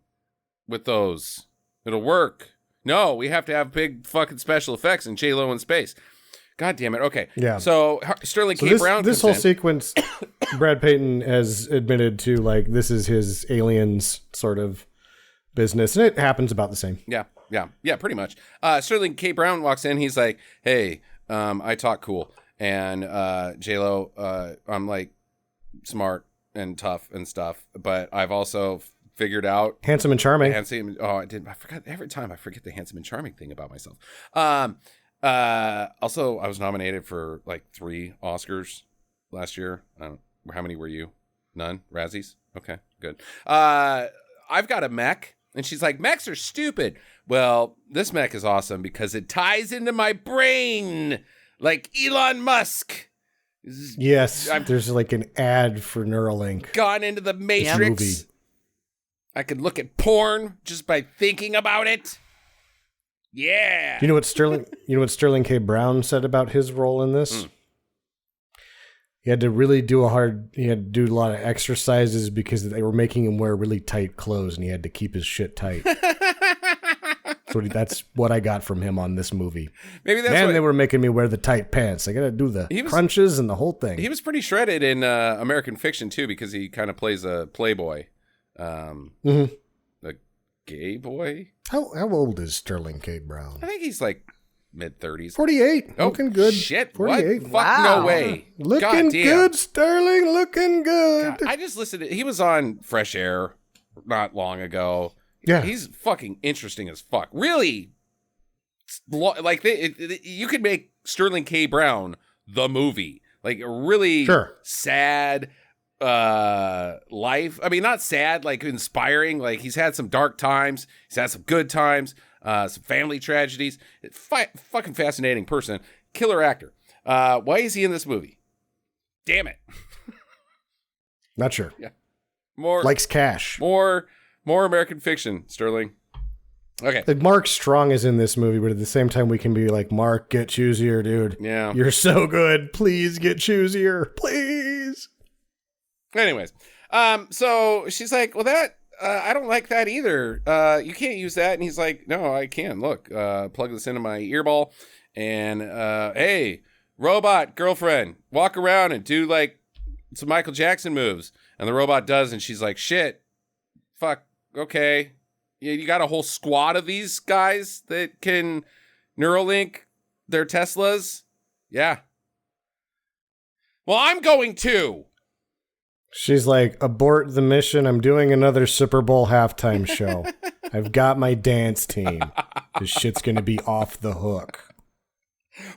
with those. It'll work. No, we have to have big fucking special effects and J-Lo in space." God damn it. Okay. Yeah. So Sterling K. Brown. This whole sequence, Brad Payton has admitted to, like, this is his Aliens sort of business, and it happens about the same. Yeah, pretty much. Sterling K. Brown walks in. He's like, "Hey, I talk cool." And J-Lo, I'm like smart and tough and stuff, but I've also figured out handsome and charming. I forgot every time. I forget the handsome and charming thing about myself. Also, I was nominated for like 3 Oscars last year. How many were you? None? Razzies? Okay, good. I've got a mech. And she's like, "Mechs are stupid." Well, this mech is awesome because it ties into my brain like Elon Musk. Yes, there's like an ad for Neuralink. Gone into the Matrix. Movie. I could look at porn just by thinking about it. Yeah. You know what Sterling K. Brown said about his role in this? He had to really do he had to do a lot of exercises because they were making him wear really tight clothes and he had to keep his shit tight. So that's what I got from him on this movie. Maybe that's why they were making me wear the tight pants. I got to do the crunches and the whole thing. He was pretty shredded in American Fiction too, because he kind of plays a playboy, a gay boy. How old is Sterling K. Brown? I think he's like mid-30s. 48. Oh, looking good. Shit. 48. What? Wow. Fuck, no way. Looking good, Sterling. Looking good. God, I just listened to, he was on Fresh Air not long ago. Yeah. He's fucking interesting as fuck. Really, like, you could make Sterling K. Brown the movie. Like, a really sad life. I mean, not sad, like inspiring. Like, he's had some dark times. He's had some good times. Some family tragedies. Fucking fascinating person. Killer actor. Why is he in this movie? Damn it. Not sure. Yeah. More likes cash. More American Fiction, Sterling. Okay. Like Mark Strong is in this movie, but at the same time we can be like, Mark, get choosier, dude. Yeah. You're so good. Please get choosier. Please. Anyways. So she's like, well, that I don't like that either. You can't use that. And he's like, no, I can. Look, plug this into my earball and, hey, robot girlfriend, walk around and do like some Michael Jackson moves. And the robot does. And she's like, shit, fuck. Okay. You got a whole squad of these guys that can Neuralink their Teslas. Yeah. Well, I'm going too. She's like, abort the mission. I'm doing another Super Bowl halftime show. I've got my dance team. This shit's going to be off the hook.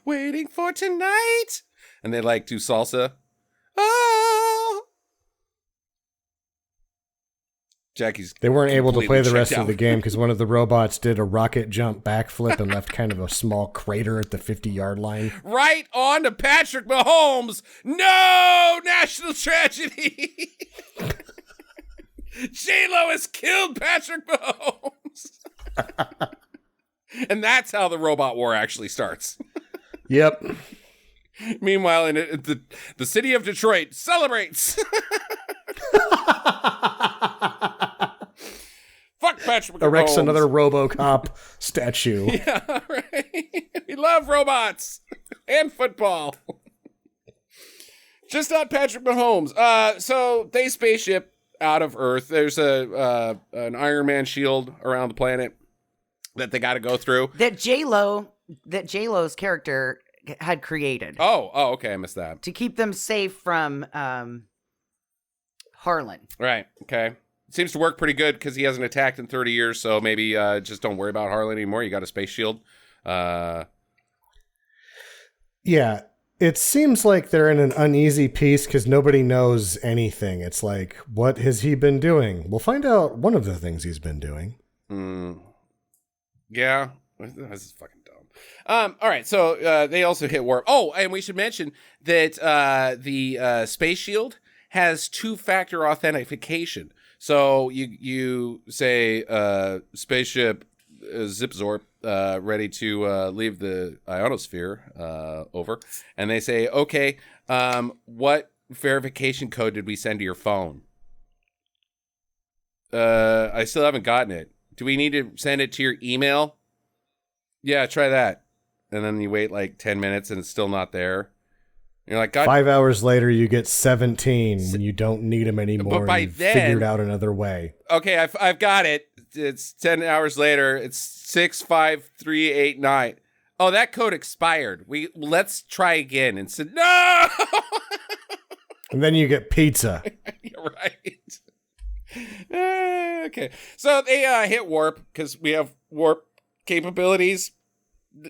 Waiting for tonight. And they like do salsa. Oh. Jackie's. They weren't able to play the rest out of the game because one of the robots did a rocket jump backflip and left kind of a small crater at the 50-yard line. Right on to Patrick Mahomes. No national tragedy. J-Lo has killed Patrick Mahomes. And that's how the robot war actually starts. Yep. Meanwhile, in the city of Detroit celebrates. Fuck Patrick Mahomes. Erects another RoboCop statue. Yeah, right. We love robots and football. Just not Patrick Mahomes. So they spaceship out of Earth. There's an Iron Man shield around the planet that they got to go through. That J-Lo's character had created. Oh, okay. I missed that. To keep them safe from Harlan. Right. Okay. Seems to work pretty good because he hasn't attacked in 30 years. So maybe just don't worry about Harlan anymore. You got a space shield. Yeah. It seems like they're in an uneasy piece because nobody knows anything. It's like, what has he been doing? We'll find out one of the things he's been doing. Yeah. This is fucking dumb. All right. So they also hit warp. Oh, and we should mention that the space shield has two-factor authentication. So you say spaceship Zipzorp ready to leave the ionosphere over, and they say, okay, what verification code did we send to your phone? I still haven't gotten it. Do we need to send it to your email? Yeah, try that. And then you wait like 10 minutes and it's still not there. You're like, God. 5 hours later, you get 17 when you don't need them anymore. But by and then, figured out another way. Okay, I've got it. It's 10 hours later. It's 65389. Oh, that code expired. Let's try again. And said no. And then you get pizza. You're right. Okay, so they hit warp because we have warp capabilities,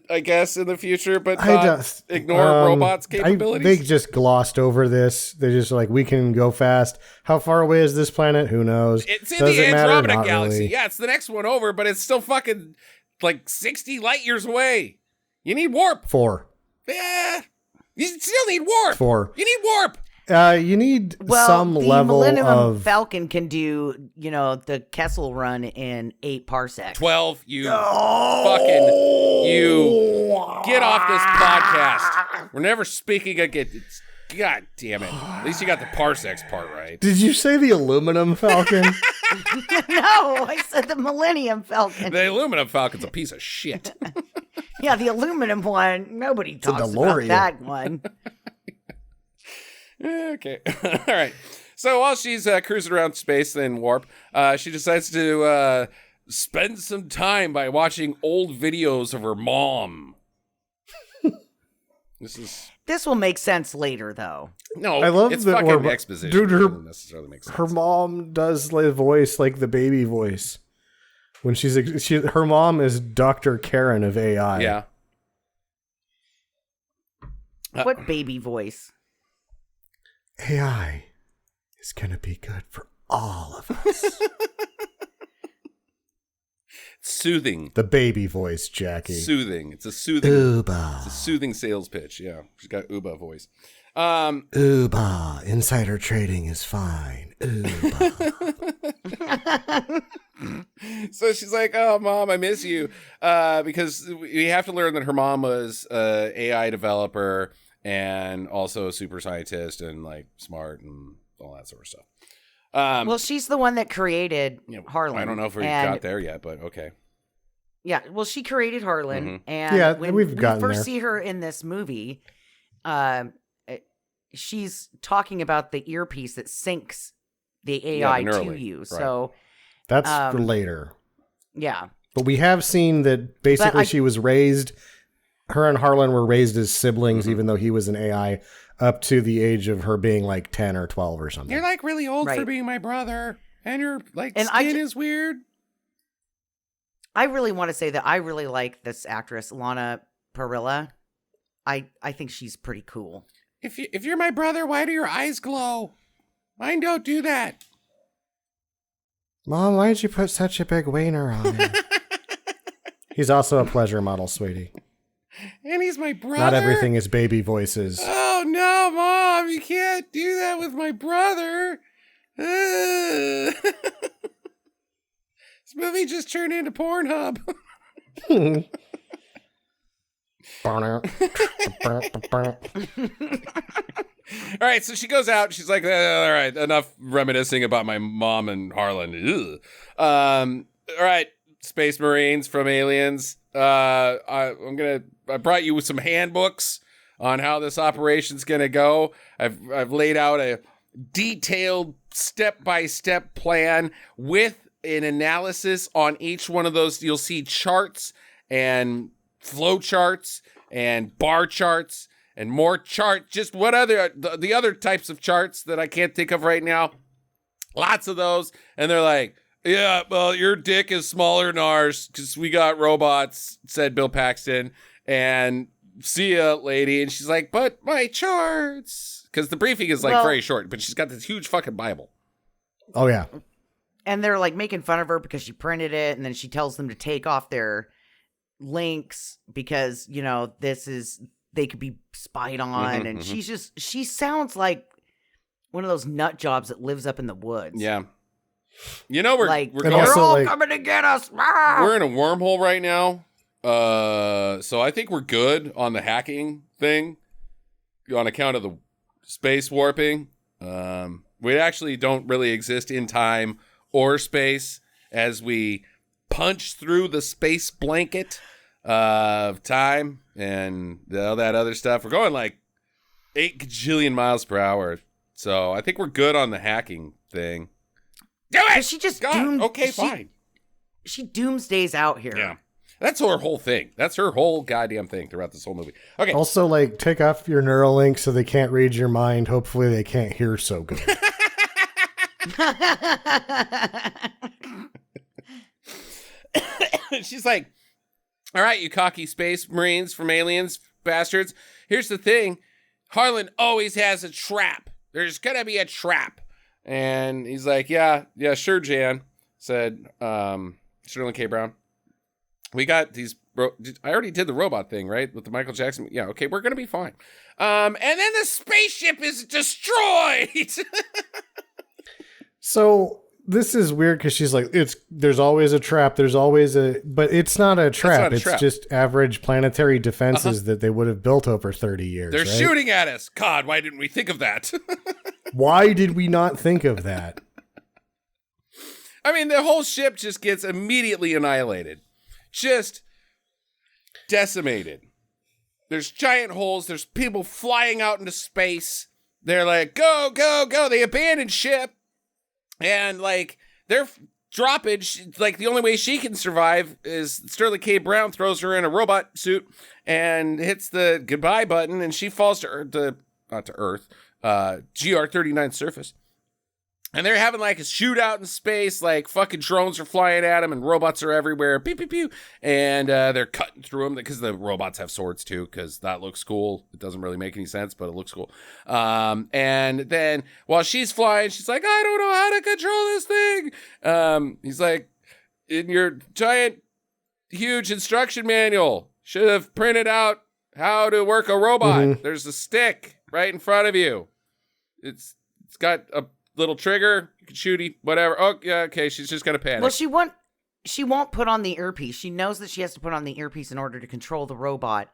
I guess, in the future, but not ignore robots' capabilities. They just glossed over this. They're just like, we can go fast. How far away is this planet? Who knows? It's in Does the it matter? Andromeda Not galaxy. really. Yeah, it's the next one over, but it's still fucking like 60 light years away. You need warp. 4. Yeah, you still need warp. 4. You need warp. You need some level Millennium of... Falcon can do, the Kessel run in 8 parsecs. 12, you get off this podcast. We're never speaking again. God damn it. At least you got the parsecs part right. Did you say the aluminum falcon? No, I said the Millennium Falcon. The aluminum falcon's a piece of shit. Yeah, the aluminum one. Nobody a talks about DeLorean. that one. Okay. All right. So while she's cruising around space and warp, she decides to spend some time by watching old videos of her mom. This will make sense later, though. No, I love it's that fucking exposition. Dude, It doesn't necessarily make sense. her mom does the voice like the baby voice. When her mom is Dr. Karen of AI. Yeah. What baby voice? AI is going to be good for all of us. Soothing. The baby voice, Jackie. Soothing. It's a soothing. Uba. It's a soothing sales pitch. Yeah. She's got Uba voice. Uba. Insider trading is fine. Uba. So she's like, "Oh, Mom, I miss you," because we have to learn that her mom was a AI developer and also a super scientist and like smart and all that sort of stuff. Well, she's the one that created Harlan. I don't know if we got there yet, but okay. Yeah, well, she created Harlan, Mm-hmm. and when we've we gotten first there. see her in this movie, she's talking about the earpiece that syncs the AI the to Neuralink, you. right. So That's for later. yeah, But we have seen that basically she was raised, her and Harlan were raised as siblings, even though he was an AI, up to the age of her being like 10 or 12 or something. You're like really old for Right. being my brother, and your like And skin is weird. I really want to say that I really like this actress, Lana Parrilla. I think she's pretty cool. If you're my brother, why do your eyes glow? Mine don't do that. Mom, why did you put such a big wiener on him? He's also a pleasure model, sweetie. And he's my brother. Not everything is baby voices. Oh no, Mom! You can't do that with my brother. This movie just turned into Pornhub. All right, so she goes out. She's like, all right, enough reminiscing about my mom and Harlan. Ugh. All right, Space Marines from Aliens. I brought you some handbooks on how this operation's gonna go. I've laid out a detailed step-by-step plan with an analysis on each one of those. You'll see charts and flow charts and bar charts and more chart. Just what other the other types of charts that I can't think of right now. Lots of those, and they're like, yeah, well, your dick is smaller than ours because we got robots, said Bill Paxton. And see ya, lady. And she's like, but my charts. Because the briefing is like very short, but she's got this huge fucking Bible. Oh, yeah. And they're like making fun of her because she printed it, and then she tells them to take off their links because, they could be spied on. And she sounds like one of those nut jobs that lives up in the woods. Yeah. We're they're all coming to get us. We're in a wormhole right now. So I think we're good on the hacking thing on account of the space warping. We actually don't really exist in time or space as we punch through the space blanket of time and all that other stuff. We're going like 8 gajillion miles per hour. So I think we're good on the hacking thing. Do it! She just fine. She doomsdays out here. Yeah. That's her whole thing. That's her whole goddamn thing throughout this whole movie. Okay. Also, take off your Neuralink so they can't read your mind. Hopefully they can't hear so good. She's like, all right, you cocky space marines from Aliens, bastards. Here's the thing. Harlan always has a trap. There's going to be a trap. And he's like, yeah, sure, Jan, said Sterling K. Brown. We got these. I already did the robot thing, right? With the Michael Jackson. Yeah, okay, we're going to be fine. And then the spaceship is destroyed. So this is weird because she's like, there's always a trap. There's always but it's not a trap. It's just average planetary defenses that they would have built over 30 years. They're shooting at us. God, why didn't we think of that? Why did we not think of that? I mean, the whole ship just gets immediately annihilated. Just decimated. There's giant holes. There's people flying out into space. They're like, go, go, go. They abandon ship. And, like, they're dropping. Like, the only way she can survive is Sterling K. Brown throws her in a robot suit and hits the goodbye button, and she falls to Earth, not to Earth, GR-39 surface. And they're having, like, a shootout in space. Like, fucking drones are flying at them, and robots are everywhere. Pew, pew, pew. And they're cutting through them because the robots have swords, too, because that looks cool. It doesn't really make any sense, but it looks cool. And then while she's flying, she's like, I don't know how to control this thing. He's like, in your giant, huge instruction manual, should have printed out how to work a robot. Mm-hmm. There's a stick right in front of you. It's got a little trigger, you can shoot, whatever. Oh, yeah, okay, she's just gonna panic. Well, she won't put on the earpiece. She knows that she has to put on the earpiece in order to control the robot,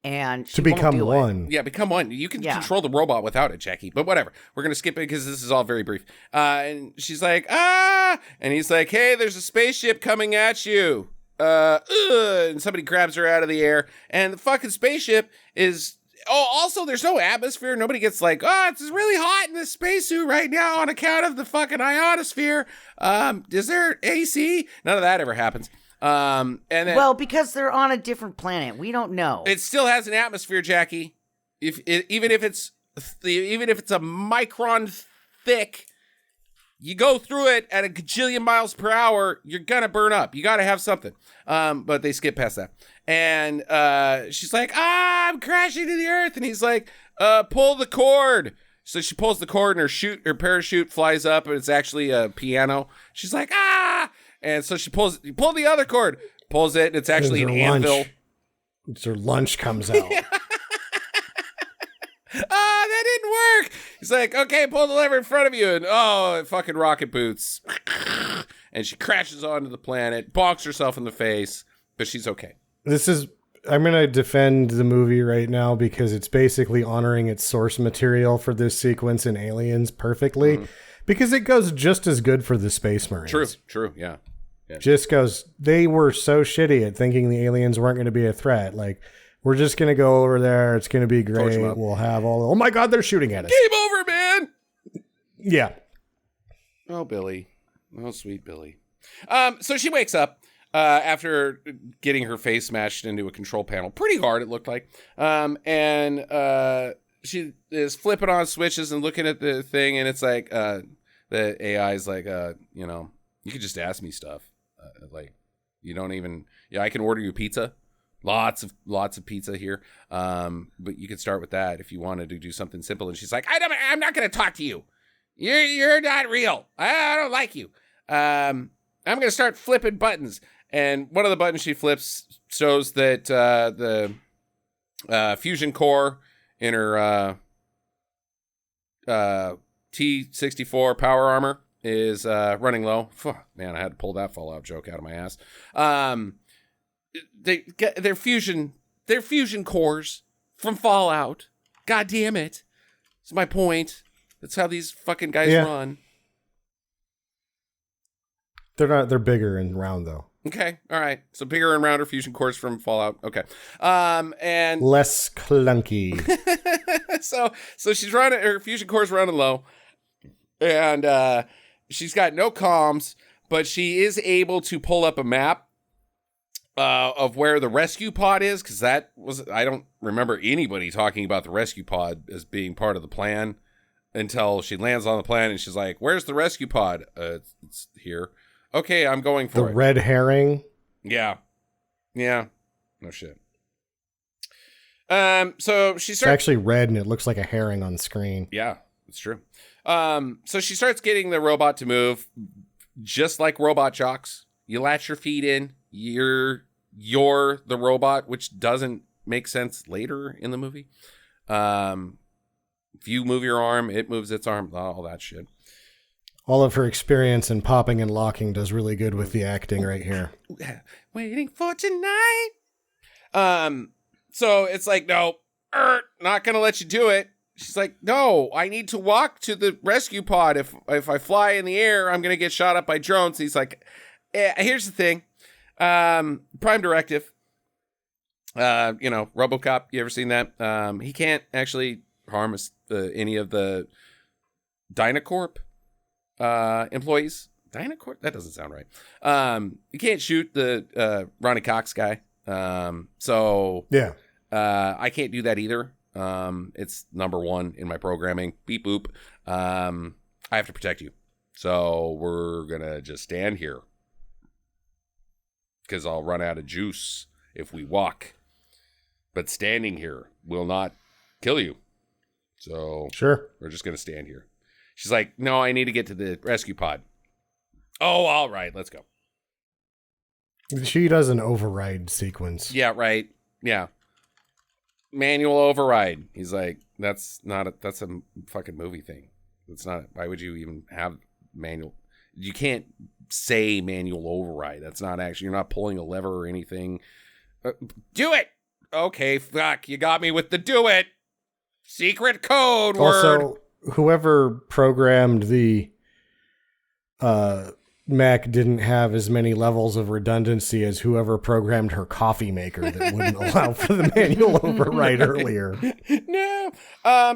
and she to become won't do one. It. Yeah, become one. You can control the robot without it, Jackie. But whatever. We're gonna skip it because this is all very brief. And she's like, and he's like, hey, there's a spaceship coming at you. And somebody grabs her out of the air, and the fucking spaceship is. Oh, also, there's no atmosphere. Nobody gets like, it's really hot in this spacesuit right now on account of the fucking ionosphere. Is there AC? None of that ever happens. And then, well, because they're on a different planet, we don't know. It still has an atmosphere, Jackie. Even if it's a micron thick, you go through it at a gajillion miles per hour, you're gonna burn up. You gotta have something. But they skip past that. And she's like, I'm crashing to the earth. And he's like, pull the cord. So she pulls the cord and her parachute flies up, and it's actually a piano. She's like, and so she pull the other cord, pulls it, and it's actually an anvil. It's her lunch comes out. That didn't work. He's like, okay, pull the lever in front of you. And it fucking rocket boots. And she crashes onto the planet, bonks herself in the face, but she's okay. I'm going to defend the movie right now because it's basically honoring its source material for this sequence in Aliens perfectly, because it goes just as good for the Space Marines. True, yeah. Just goes, they were so shitty at thinking the aliens weren't going to be a threat. Like, we're just going to go over there. It's going to be great. We'll have oh my God, they're shooting at us. Game over, man. Yeah. Oh, Billy. Oh, sweet Billy. So she wakes up. After getting her face smashed into a control panel pretty hard, it looked like. And she is flipping on switches and looking at the thing, and it's like the AI is like, you could just ask me stuff. Like, you don't even, I can order you pizza. Lots of pizza here. But you could start with that if you wanted to do something simple. And she's like, I'm not going to talk to you. You're not real. I don't like you. I'm going to start flipping buttons. And one of the buttons she flips shows that the fusion core in her T-64 power armor is running low. Man, I had to pull that Fallout joke out of my ass. They get their fusion cores from Fallout. God damn it. That's my point. That's how these fucking guys run. They're bigger and round though. Okay, all right. So bigger and rounder fusion cores from Fallout. Okay, and less clunky. so she's running her fusion core's running low, and she's got no comms, but she is able to pull up a map of where the rescue pod is, because I don't remember anybody talking about the rescue pod as being part of the plan until she lands on the planet and she's like, "Where's the rescue pod?" It's here. Okay, I'm going for the red herring. Yeah. No shit. So she starts. It's actually red, and it looks like a herring on screen. Yeah, it's true. So she starts getting the robot to move, just like Robot Jocks. You latch your feet in. You're the robot, which doesn't make sense later in the movie. If you move your arm, it moves its arm. All that shit. All of her experience in popping and locking does really good with the acting right here. Waiting for tonight. So it's like, no, not gonna let you do it. She's like, no, I need to walk to the rescue pod. If I fly in the air, I'm gonna get shot up by drones. He's like, here's the thing. Prime directive. RoboCop. You ever seen that? He can't actually harm any of the Dynacorp employees. Dynacorp? That doesn't sound right. You can't shoot the Ronnie Cox guy. So yeah, I can't do that either. It's number one in my programming. Beep boop. I have to protect you. So we're gonna just stand here because I'll run out of juice if we walk. But standing here will not kill you. So sure, we're just gonna stand here. She's like, no, I need to get to the rescue pod. Oh, all right, let's go. She does an override sequence. Yeah, right. Yeah. Manual override. He's like, that's a fucking movie thing. That's not, why would you even have manual? You can't say manual override. That's not actually, you're not pulling a lever or anything. Do it. Okay, fuck, you got me with the do it. Secret code word. Also, whoever programmed the Mac didn't have as many levels of redundancy as whoever programmed her coffee maker that wouldn't allow for the manual override earlier. No.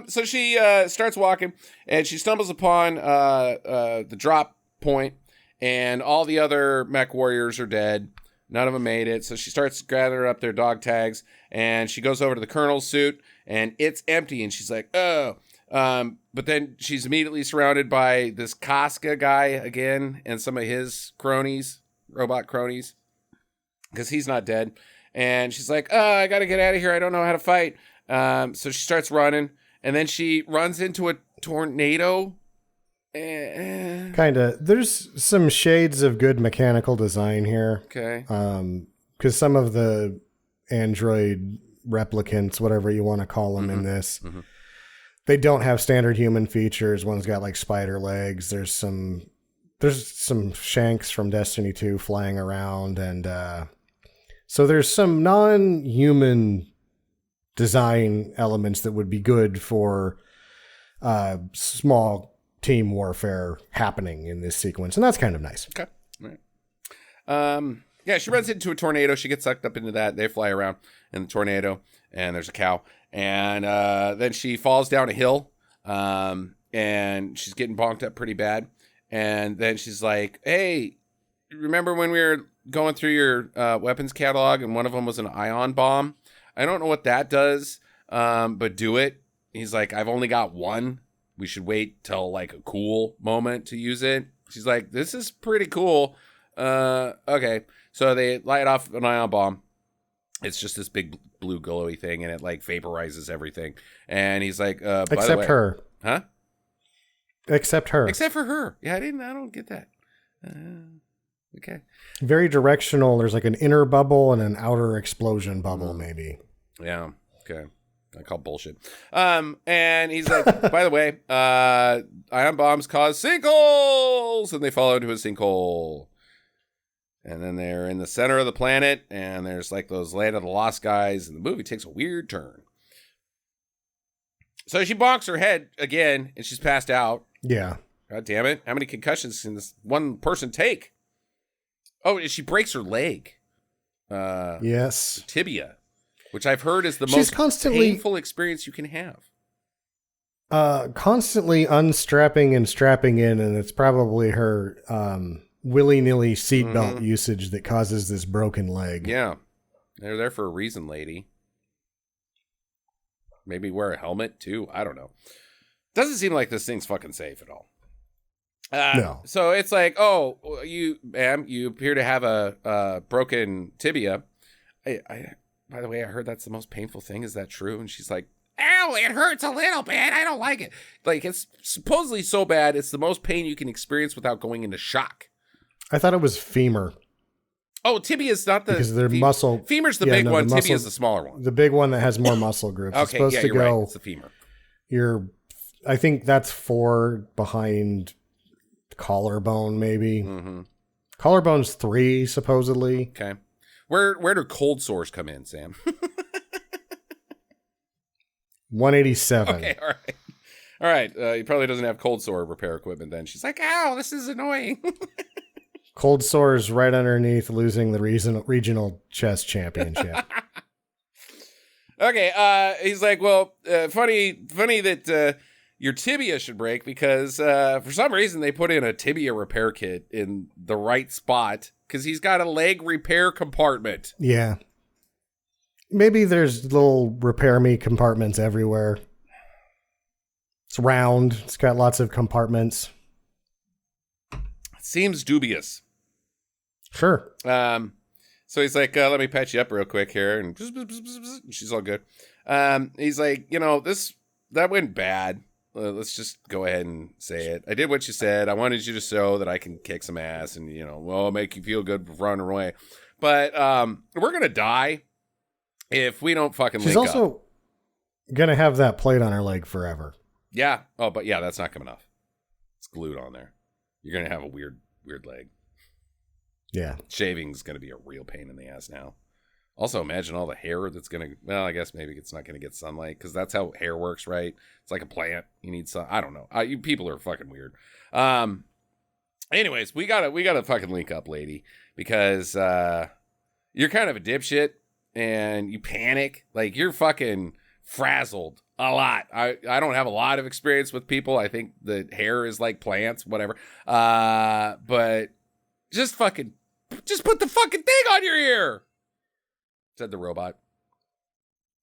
So she starts walking and she stumbles upon the drop point, and all the other mech warriors are dead. None of them made it. So she starts gathering up their dog tags, and she goes over to the colonel's suit, and it's empty. And she's like, oh. But then she's immediately surrounded by this Casca guy again and some of his cronies, robot cronies, because he's not dead. And she's like, oh, I got to get out of here. I don't know how to fight. So she starts running, and then she runs into a tornado. Kind of. There's some shades of good mechanical design here. Okay. Because some of the android replicants, whatever you want to call them in this, they don't have standard human features. One's got like spider legs. There's some shanks from Destiny 2 flying around, and so there's some non-human design elements that would be good for small team warfare happening in this sequence, and that's kind of nice. Okay. All right. Yeah, she runs into a tornado. She gets sucked up into that. They fly around in the tornado, and there's a cow. And then she falls down a hill, and she's getting bonked up pretty bad. And then she's like, hey, remember when we were going through your weapons catalog, and one of them was an ion bomb? I don't know what that does, but do it. He's like, I've only got one. We should wait till like a cool moment to use it. She's like, this is pretty cool. Okay. So they light off an ion bomb. It's just this big blue glowy thing, and it like vaporizes everything. And he's like, by the way, except her. Huh? Except her. Except for her. Yeah, I don't get that. Okay. Very directional. There's like an inner bubble and an outer explosion bubble, maybe. Yeah. Okay. I call bullshit. And he's like, by the way, ion bombs cause sinkholes, and they fall into a sinkhole. And then they're in the center of the planet, and there's like those Land of the Lost guys, and the movie takes a weird turn. So she bonks her head again, and she's passed out. Yeah. God damn it. How many concussions can this one person take? Oh, she breaks her leg. Yes. Tibia, which I've heard is the She's most painful experience you can have. Constantly unstrapping and strapping in, and it's probably her willy-nilly seatbelt usage that causes this broken leg. Yeah. They're there for a reason, lady. Maybe wear a helmet, too. I don't know. Doesn't seem like this thing's fucking safe at all. No. So it's like, oh, you appear to have a broken tibia. By the way, I heard that's the most painful thing. Is that true? And she's like, ow, it hurts a little bit. I don't like it. Like, it's supposedly so bad, it's the most pain you can experience without going into shock. I thought it was femur. Oh, tibia's not the... Because they're muscle... Femur's the big one. Tibia's the smaller one. The big one that has more muscle groups. Okay, it's supposed to you're go, right. It's the femur. I think that's 4 behind collarbone, maybe. Mm-hmm. Collarbone's 3, supposedly. Okay. Where do cold sores come in, Sam? 187. Okay, all right. All right, he probably doesn't have cold sore repair equipment then. She's like, ow, this is annoying. Cold sores right underneath losing the regional chess championship. Okay, he's like, well, funny that your tibia should break because for some reason they put in a tibia repair kit in the right spot because he's got a leg repair compartment. Yeah. Maybe there's little repair me compartments everywhere. It's round. It's got lots of compartments. Seems dubious. Sure. So he's like, let me patch you up real quick here. And she's all good. He's like, that went bad. Let's just go ahead and say it. I did what you said. I wanted you to show that I can kick some ass and, make you feel good for running away. But we're going to die if we don't fucking link up. She's also going to have that plate on her leg forever. Yeah. Oh, but yeah, that's not coming off. It's glued on there. You're going to have a weird leg. Yeah. Shaving's going to be a real pain in the ass now. Also, imagine all the hair that's going to... Well, I guess maybe it's not going to get sunlight because that's how hair works, right? It's like a plant. You need sun. I don't know. You people are fucking weird. Anyways, we gotta fucking link up, lady, because you're kind of a dipshit and you panic. Like, you're fucking frazzled a lot. I don't have a lot of experience with people. I think the hair is like plants, whatever. But just put the fucking thing on your ear, said the robot.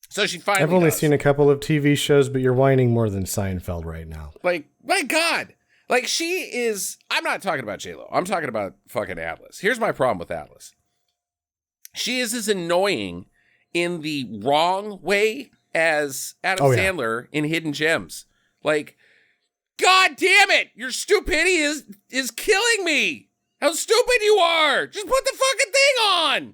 So she finally I've only seen a couple of TV shows, but you're whining more than Seinfeld right now. Like, my God. Like, she is... I'm not talking about J-Lo. I'm talking about fucking Atlas. Here's my problem with Atlas. She is as annoying in the wrong way as Adam Sandler in Hidden Gems. Like, God damn it! Your stupidity is killing me! How stupid you are! Just put the fucking thing on!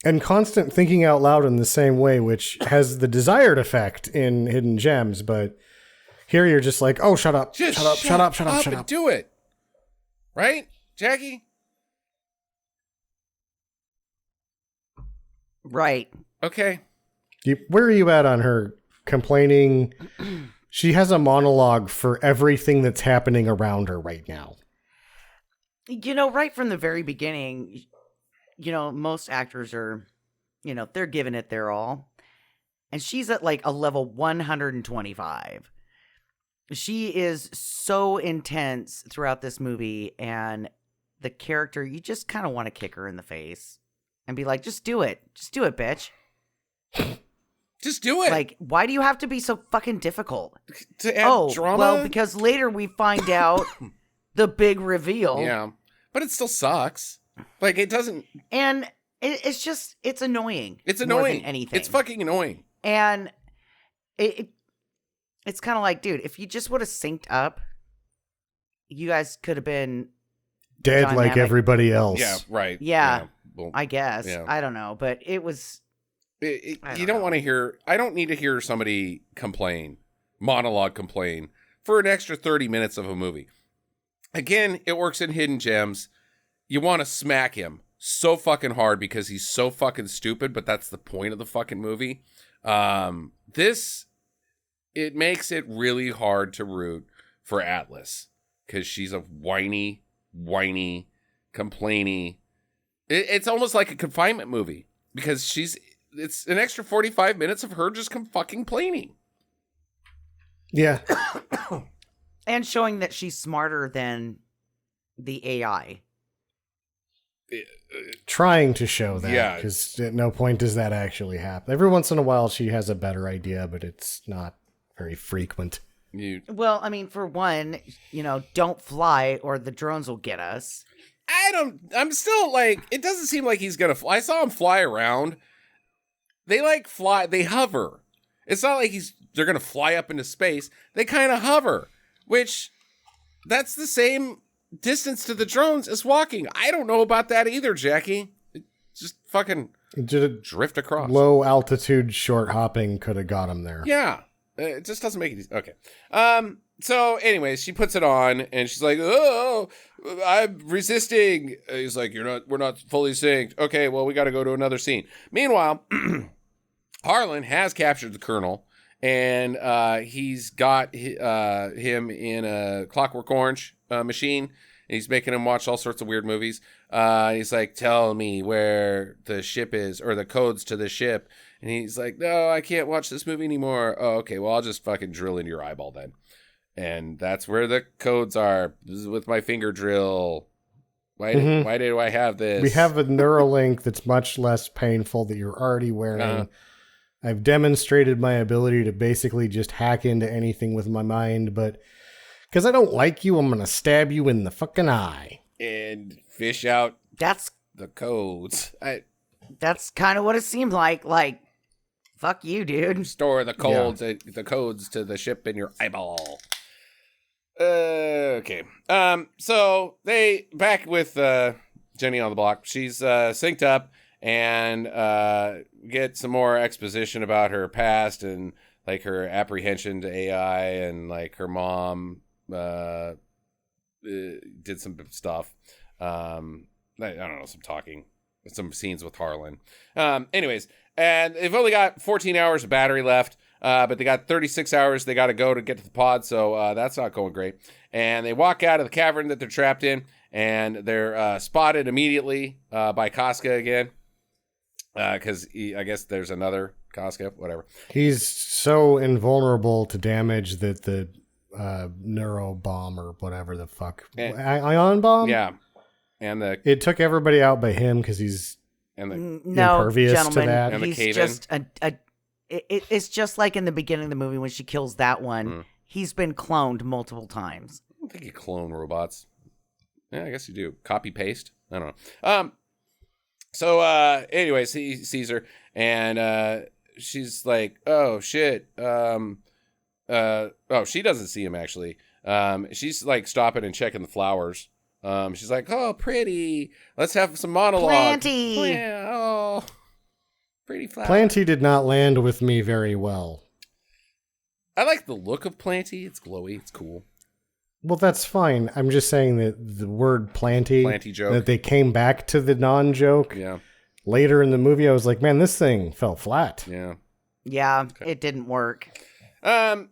And constant thinking out loud in the same way, which has the desired effect in Hidden Gems, but here you're just like, oh, shut up, just shut up, and do it. Right, Jackie? Right. Okay. Where are you at on her complaining? She has a monologue for everything that's happening around her right now. Right from the very beginning, most actors are, they're giving it their all. And she's at like a level 125. She is so intense throughout this movie, and the character, you just kind of want to kick her in the face and be like, just do it. Just do it, bitch. Just do it. Like, why do you have to be so fucking difficult? To add drama? Well, because later we find out the big reveal. Yeah. But it still sucks. Like, it doesn't... And it's annoying. It's annoying. More than anything. It's fucking annoying. And it's kind of like, dude, if you just would have synced up, you guys could have been... Dead dynamic. like everybody else. Yeah, right. Yeah, well, I guess. Yeah. I don't know, but it was... You don't want to hear... I don't need to hear somebody monologue complain, for an extra 30 minutes of a movie. Again, it works in Hidden Gems. You want to smack him so fucking hard because he's so fucking stupid, but that's the point of the fucking movie. It makes it really hard to root for Atlas because she's a whiny, complainy. It's almost like a confinement movie because it's an extra 45 minutes of her just fucking complaining. Yeah. And showing that she's smarter than the AI. Trying to show that. Yeah. Because at no point does that actually happen. Every once in a while she has a better idea, but it's not very frequent. Well, I mean, for one, don't fly or the drones will get us. I'm still like, it doesn't seem like he's gonna fly. I saw him fly around. They they hover. It's not like they're gonna fly up into space. They kind of hover, which that's the same distance to the drones as walking. I don't know about that either, Jackie. It just fucking drift across. Low altitude short hopping could have got him there. Yeah. It just doesn't make it easy. Okay. So, anyways, she puts it on, and she's like, "Oh, I'm resisting." He's like, We're not fully synced." Okay, well, we got to go to another scene. Meanwhile, Harlan has captured the Colonel, and he's got him in a Clockwork Orange machine, and he's making him watch all sorts of weird movies. He's like, "Tell me where the ship is, or the codes to the ship." And he's like, "No, I can't watch this movie anymore." "Oh, okay, well, I'll just fucking drill into your eyeball then." And that's where the codes are. This is with my finger drill. Why do I have this? We have a Neuralink that's much less painful that you're already wearing. I've demonstrated my ability to basically just hack into anything with my mind, but because I don't like you, I'm going to stab you in the fucking eye. And fish out That's the codes. that's kind of what it seemed like. Like, fuck you, dude. Store the codes to the ship in your eyeball. Okay. So they back with Jenny on the block. She's synced up and get some more exposition about her past and like her apprehension to AI and like her mom did some stuff. I don't know, some scenes with Harlan. Anyways, and they've only got 14 hours of battery left. But they got 36 hours they got to go to get to the pod, so that's not going great. And they walk out of the cavern that they're trapped in, and they're spotted immediately by Casca again. Because I guess there's another Casca, whatever. He's so invulnerable to damage that the neuro bomb or whatever the fuck. Ion bomb? Yeah. And it took everybody out by him because he's impervious to that. And the he's cave-in. just it's just like in the beginning of the movie when she kills that one. He's been cloned multiple times. I don't think you clone robots. Yeah, I guess you do. Copy paste. I don't know. So anyways, he sees her and she's like, "Oh shit." She doesn't see him actually. She's like stopping and checking the flowers. She's like, "Oh, pretty. Let's have some monologue." Planty. Oh, pretty flower. Planty did not land with me very well. I like the look of Planty. It's glowy. It's cool. Well, that's fine. I'm just saying that the word Planty joke, that they came back to the non-joke. Yeah. Later in the movie, I was like, man, this thing fell flat. Yeah. Yeah, okay. It didn't work. And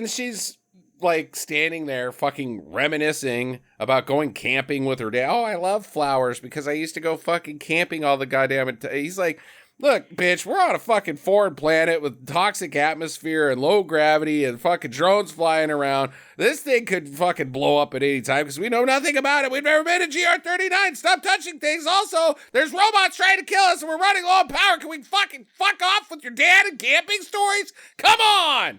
she's like standing there fucking reminiscing about going camping with her dad. "Oh, I love flowers because I used to go fucking camping all the goddamn time." He's like, "Look, bitch, we're on a fucking foreign planet with toxic atmosphere and low gravity and fucking drones flying around. This thing could fucking blow up at any time because we know nothing about it. We've never been to GR39. Stop touching things. Also, there's robots trying to kill us and we're running low on power. Can we fucking fuck off with your dad and camping stories? Come on!"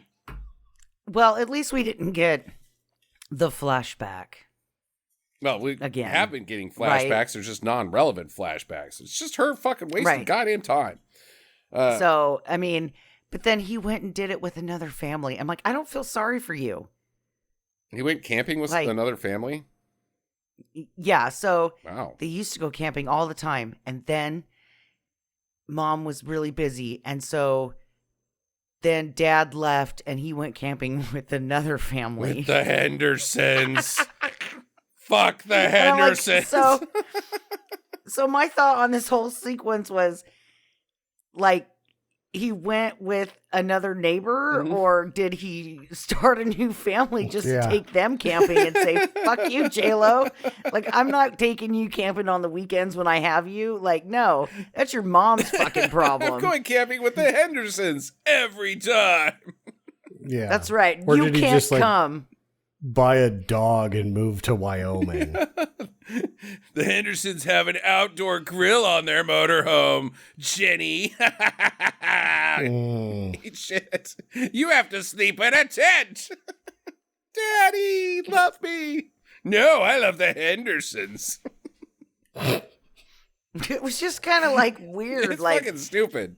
Well, at least we didn't get the flashback. Well, we Again. have been getting flashbacks. Right. They're just non-relevant flashbacks. It's just her fucking wasting goddamn time. So, I mean, but then he went and did it with another family. I'm like, I don't feel sorry for you. He went camping with Like- another family? Yeah, so Wow. they used to go camping all the time. And then mom was really busy. And so then dad left and he went camping with another family. With the Hendersons. Fuck the And I'm like, Hendersons. so my thought on this whole sequence was like, he went with another neighbor, or did he start a new family just to take them camping and say, "Fuck you, J-Lo"? Like, I'm not taking you camping on the weekends when I have you. Like, no, that's your mom's fucking problem. I'm going camping with the Hendersons every time. Yeah. That's right. Or You did he can't just, like, come. buy a dog and move to Wyoming? The Hendersons have an outdoor grill on their motorhome, Jenny. Shit. You have to sleep in a tent. Daddy, love me. No, I love the Hendersons. It was just kind of like weird. It's like, fucking stupid.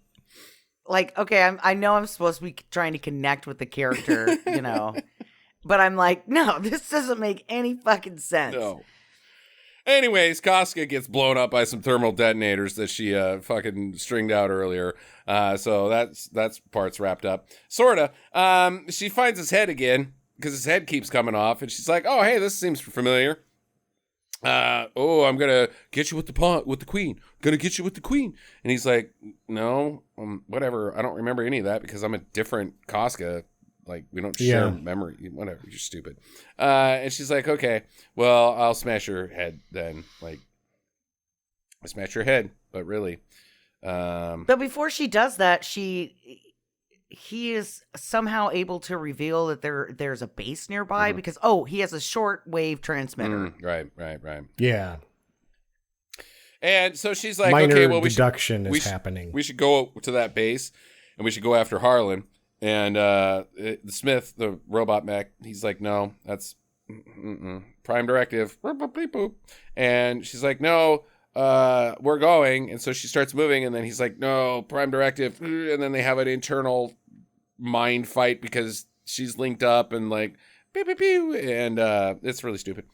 like, okay, I know I'm supposed to be trying to connect with the character, you know, but I'm like, no, this doesn't make any fucking sense. No. Anyways, Casca gets blown up by some thermal detonators that she fucking stringed out earlier. So that's part's wrapped up. Sorta. She finds his head again because his head keeps coming off, and she's like, "Oh, hey, this seems familiar." I'm gonna get you with the queen. Gonna get you with the queen. And he's like, "No, whatever. I don't remember any of that because I'm a different Casca. Like, we don't share memory. Whatever. You're stupid." And she's like, "Okay, well, I'll smash your head then. Like, I smash your head, but really." But before she does that, he is somehow able to reveal that there's a base nearby because he has a short wave transmitter. Right. Yeah. And so she's like, minor "Okay, well, deduction is happening. We should go to that base, and we should go after Harlan." And the Smith, the robot mech, he's like, "No, that's prime directive." And she's like, "No, we're going." And so she starts moving, and then he's like, "No, prime directive." And then they have an internal mind fight because she's linked up and like, pew, pew, pew. And it's really stupid.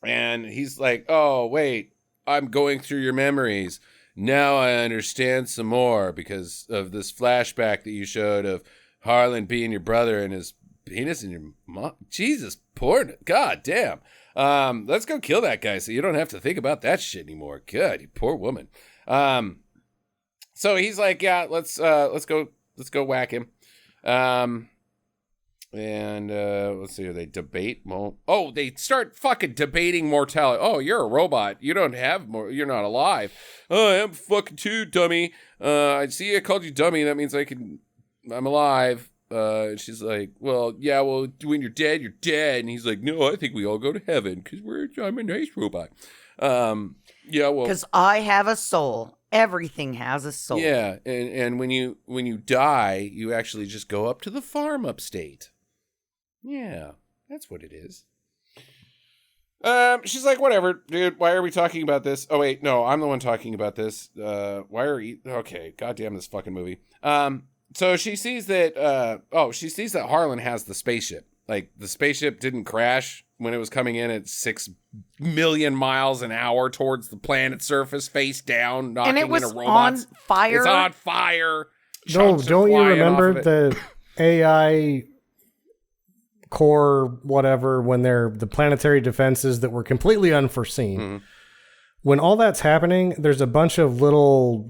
And he's like, "Oh, wait, I'm going through your memories. Now I understand some more because of this flashback that you showed of Harlan being your brother and his penis in your mom." Jesus, poor, god damn. Let's go kill that guy so you don't have to think about that shit anymore. God, you poor woman. So he's like, "Yeah, let's go whack him." Let's see, they debate. Well, they start fucking debating mortality. "Oh, you're a robot. You don't have more. You're not alive." "Oh, I am fucking too, dummy. I see I called you dummy. That means I'm alive." And she's like, "Well, yeah, well, when you're dead, you're dead." And he's like, "No, I think we all go to heaven because I'm a nice robot." Yeah, well, because I have a soul. Everything has a soul. Yeah, and when you die, you actually just go up to the farm upstate. Yeah, that's what it is. She's like, "Whatever, dude. Why are we talking about this?" Oh wait, no, I'm the one talking about this. Why are you? Okay, goddamn this fucking movie. So she sees that. Harlan has the spaceship. Like, the spaceship didn't crash when it was coming in at 6 million miles an hour towards the planet's surface, face down, knocking and it was into robots. On fire. It's on fire. No, don't you remember the AI core, whatever, when they're the planetary defenses that were completely unforeseen? Mm-hmm. When all that's happening, there's a bunch of little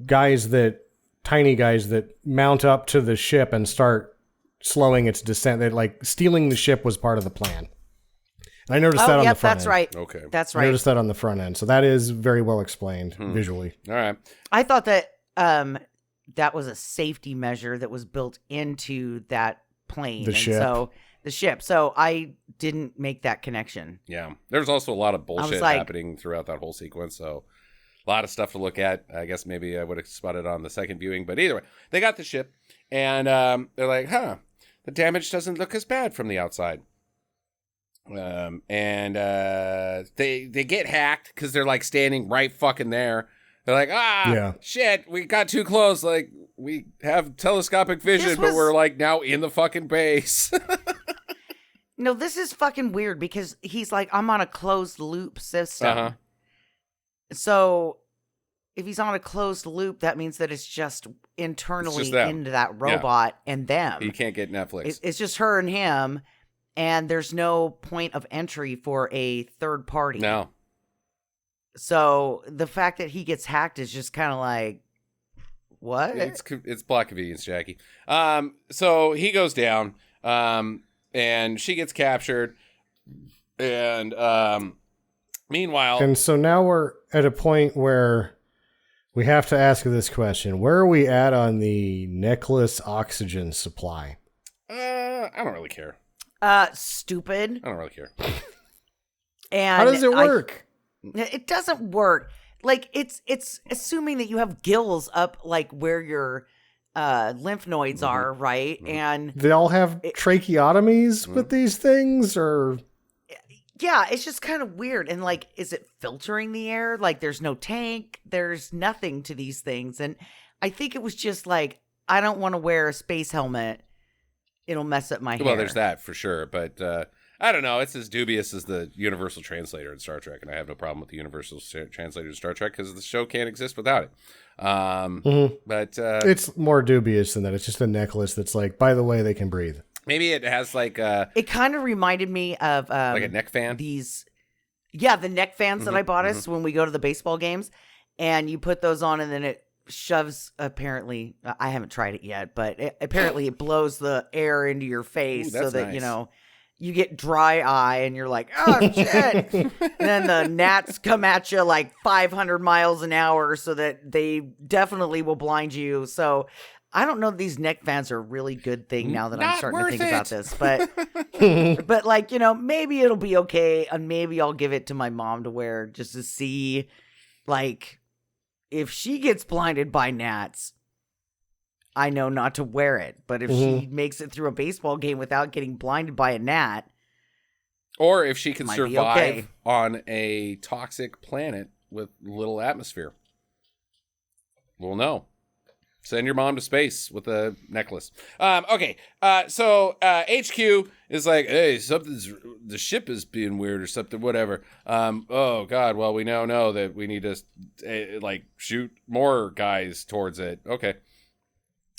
tiny guys that mount up to the ship and start slowing its descent. That, like, stealing the ship was part of the plan. And I noticed that on the front end. Right. Okay. That's right. I noticed that on the front end. So that is very well explained visually. All right. I thought that that was a safety measure that was built into that plane. The ship. So I didn't make that connection. Yeah. There's also a lot of bullshit happening throughout that whole sequence. So a lot of stuff to look at. I guess maybe I would have spotted on the second viewing. But either way, they got the ship. And they're like, the damage doesn't look as bad from the outside. They get hacked because they're like standing right fucking there. They're like, shit, we got too close. Like, we have telescopic vision, but we're like now in the fucking base. No, this is fucking weird because he's like, "I'm on a closed loop system." Uh-huh. So if he's on a closed loop, that means that it's just internally into that robot and them. You can't get Netflix. It's just her and him, and there's no point of entry for a third party. No. So the fact that he gets hacked is just kind of like, what? It's plot convenience, Jackie. So he goes down, and she gets captured, and meanwhile... And so now we're at a point where we have to ask this question. Where are we at on the necklace oxygen supply? I don't really care. Stupid. I don't really care. And how does it work? It doesn't work. Like, it's assuming that you have gills up, like, where your lymph nodes are, right? Mm-hmm. And they all have tracheotomies with these things, or... Yeah, it's just kind of weird. And, like, is it filtering the air? Like, there's no tank. There's nothing to these things. And I think it was just like, I don't want to wear a space helmet. It'll mess up my hair. Well, there's that for sure. But I don't know. It's as dubious as the Universal Translator in Star Trek. And I have no problem with the Universal Translator in Star Trek because the show can't exist without it. But it's more dubious than that. It's just a necklace that's like, by the way, they can breathe. Maybe it has like It kind of reminded me of like a neck fan. The neck fans that I bought us when we go to the baseball games, and you put those on, and then it shoves. Apparently, I haven't tried it yet, but apparently it blows the air into your face so that nice. you get dry eye, and you're like, oh shit. And then the gnats come at you like 500 miles an hour, so that they definitely will blind you. So I don't know if these neck fans are a really good thing now that I'm starting to think about this, but like, maybe it'll be okay, and maybe I'll give it to my mom to wear just to see, like, if she gets blinded by gnats, I know not to wear it. But if she makes it through a baseball game without getting blinded by a gnat, or if she can survive okay on a toxic planet with little atmosphere, we'll know. Send your mom to space with a necklace. Okay. So HQ is like, hey, the ship is being weird or something, whatever. Oh God. Well, we now know that we need to like shoot more guys towards it. Okay.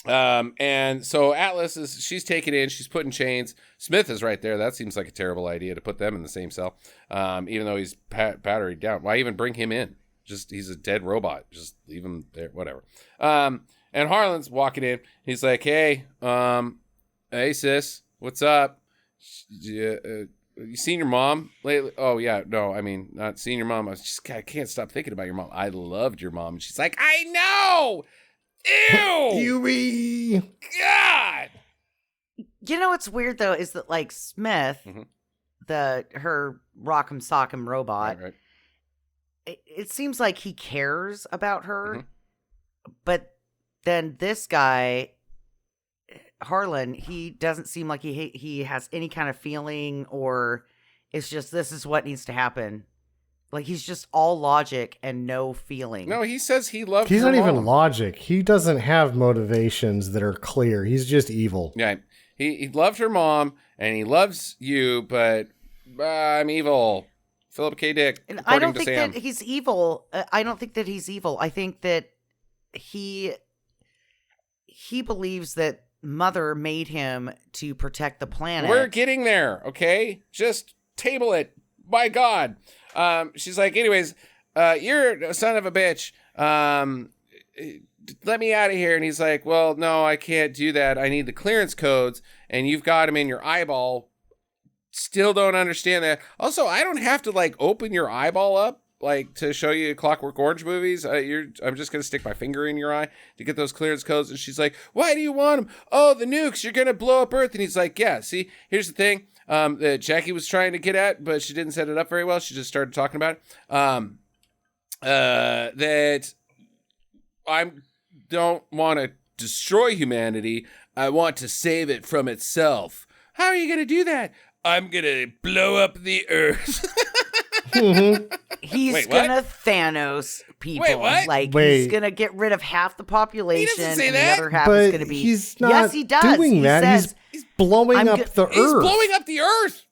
And so Atlas she's taken in, she's putting chains. Smith is right there. That seems like a terrible idea to put them in the same cell. Even though he's battery down. Why even bring him in? Just, he's a dead robot. Just leave him there, whatever. And Harlan's walking in. He's like, hey, hey, sis, what's up? You seen your mom lately? Oh, yeah, no, I mean, not seen your mom. I can't stop thinking about your mom. I loved your mom. And she's like, I know! Ew! Ewy! God! You know what's weird, though, is that, like, Smith, her rock'em sock'em robot, right. It seems like he cares about her, but then this guy, Harlan, he doesn't seem like he has any kind of feeling, or it's just, this is what needs to happen. Like, he's just all logic and no feeling. No, he says he loves He's her not mom. even logic. He doesn't have motivations that are clear. He's just evil. Yeah, he loved her mom, and he loves you, but I'm evil. Philip K. Dick. And I don't think that he's evil. I don't think that he's evil. I think that he believes that Mother made him to protect the planet. We're getting there, okay? Just table it. My God. She's like, anyways, you're a son of a bitch. Let me out of here. And he's like, well, no, I can't do that. I need the clearance codes, and you've got them in your eyeball. Still don't understand that. Also, I don't have to like open your eyeball up like to show you Clockwork Orange movies. I'm just gonna stick my finger in your eye to get those clearance codes. And she's like, "Why do you want them? Oh, the nukes! You're gonna blow up Earth." And he's like, "Yeah. See, here's the thing that Jackie was trying to get at, but she didn't set it up very well. She just started talking about it. That I don't want to destroy humanity. I want to save it from itself. How are you gonna do that? I'm gonna blow up the Earth." He's Wait, gonna Thanos people. Wait, what? Like, he's gonna get rid of half the population, He doesn't say and that. the other half But is gonna be. he's not yes, he does. doing He that. says, He's blowing up the He's Earth. blowing up the Earth.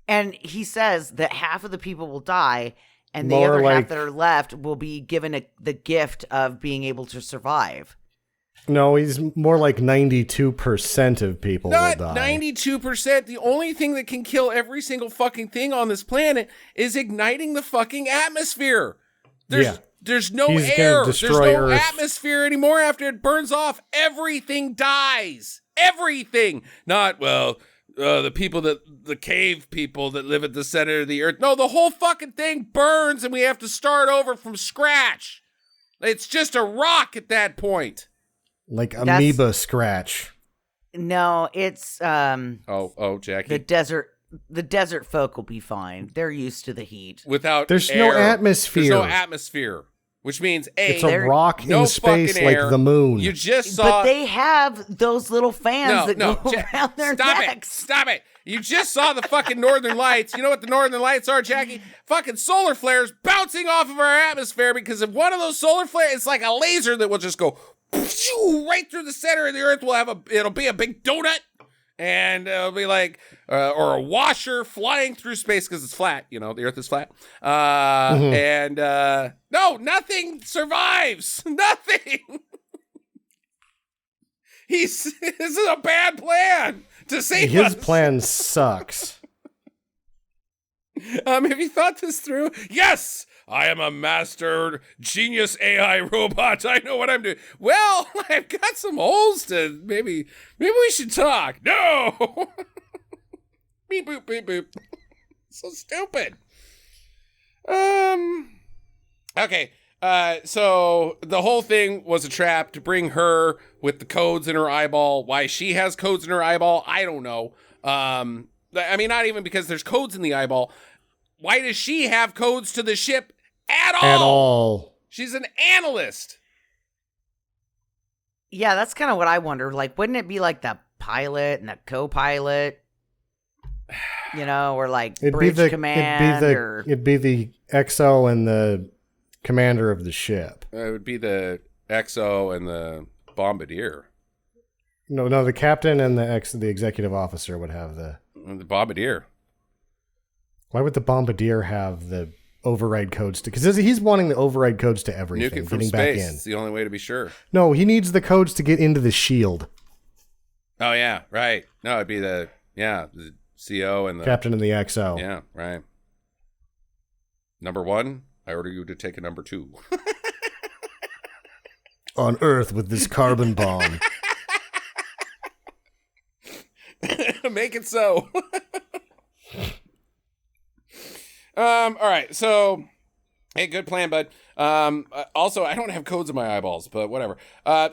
and he says that half of the people will die, and the More other like- half that are left will be given the gift of being able to survive. No, he's more like 92% of people Not will die. 92%. The only thing that can kill every single fucking thing on this planet is igniting the fucking atmosphere. There's no He's gonna air. There's destroy no Earth. atmosphere anymore. After it burns off, everything dies. Everything. Not, well, the cave people that live at the center of the Earth. No, the whole fucking thing burns, and we have to start over from scratch. It's just a rock at that point. Like amoeba scratch. No, it's Oh, Jackie. the desert folk will be fine. They're used to the heat. Without There's air. no atmosphere. There's no atmosphere, which means It's a rock no in space fucking like air. the moon. You just saw. But they have those little fans that go around their Stop necks. Stop it! You just saw the fucking northern lights. You know what the northern lights are, Jackie? Fucking solar flares bouncing off of our atmosphere, because if one of those solar flares, it's like a laser that will just go right through the center of the Earth. It'll be a big donut, and it'll be like, or a washer flying through space because it's flat. You know, the Earth is flat. And no, nothing survives. Nothing. This is a bad plan to save His us. plan sucks. Have you thought this through? Yes, I am a master genius AI robot. I know what I'm doing. Well, I've got some holes to maybe we should talk. No. Beep boop beep boop. So stupid. Okay. So the whole thing was a trap to bring her with the codes in her eyeball. Why she has codes in her eyeball, I don't know. I mean, not even because there's codes in the eyeball. Why does she have codes to the ship at all? At all. She's an analyst. Yeah, that's kind of what I wonder. Like, wouldn't it be like the pilot and the co-pilot? You know, or like bridge command? It'd be the XO and the commander of the ship. It would be the XO and the bombardier. No, the captain and the executive officer would have the bombardier. Why would the bombardier have the override codes to? Because he's wanting the override codes to everything. Nuke it from getting space. back in. It's the only way to be sure. No, he needs the codes to get into the shield. Oh yeah, right. No, it'd be the CO and the captain and the XO. Yeah, right. Number 1, I order you to take a number 2. On Earth with this carbon bomb. Make it so. All right, so hey, good plan, bud. Also, I don't have codes in my eyeballs, but whatever.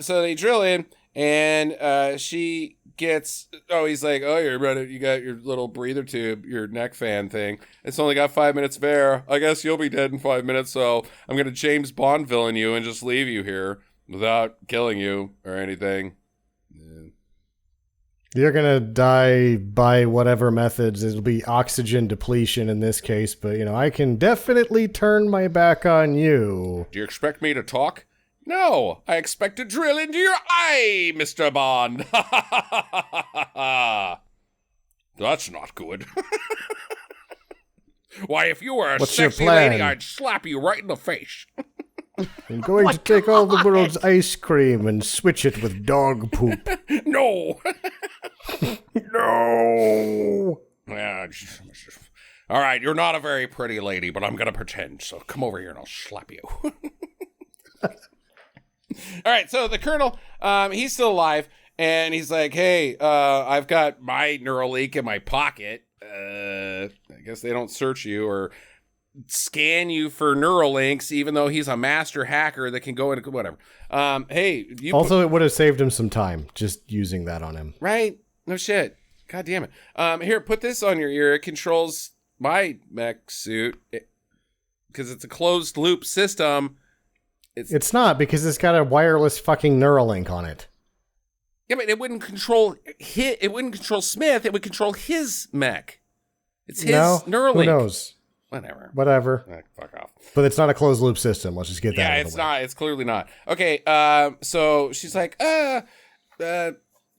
So they drill in, and she gets. Oh, he's like, oh, you got your little breather tube, your neck fan thing. It's only got 5 minutes of air. I guess you'll be dead in 5 minutes, so I'm gonna James Bond villain you and just leave you here without killing you or anything. You're going to die by whatever methods. It'll be oxygen depletion in this case, but, I can definitely turn my back on you. Do you expect me to talk? No, I expect to drill into your eye, Mr. Bond. That's not good. Why, if you were a What's your sexy plan? lady, I'd slap you right in the face. I'm going to take all the world's ice cream and switch it with dog poop. No. No. Yeah, all right, you're not a very pretty lady, but I'm going to pretend. So come over here and I'll slap you. All right, so the colonel, he's still alive, and he's like, hey, I've got my Neuralink in my pocket. I guess they don't search you or scan you for Neuralinks, even though he's a master hacker that can go into whatever. Hey, it would have saved him some time just using that on him. Right? No shit. God damn it. Here, put this on your ear. It controls my mech suit because it's a closed loop system. It's not, because it's got a wireless fucking Neuralink on it. Yeah, but it wouldn't control it wouldn't control Smith. It would control his mech. It's his Neuralink. Who knows? Whatever. Fuck off. But it's not a closed loop system. Let's just get that out of the way. It's not. It's clearly not. Okay, so she's like,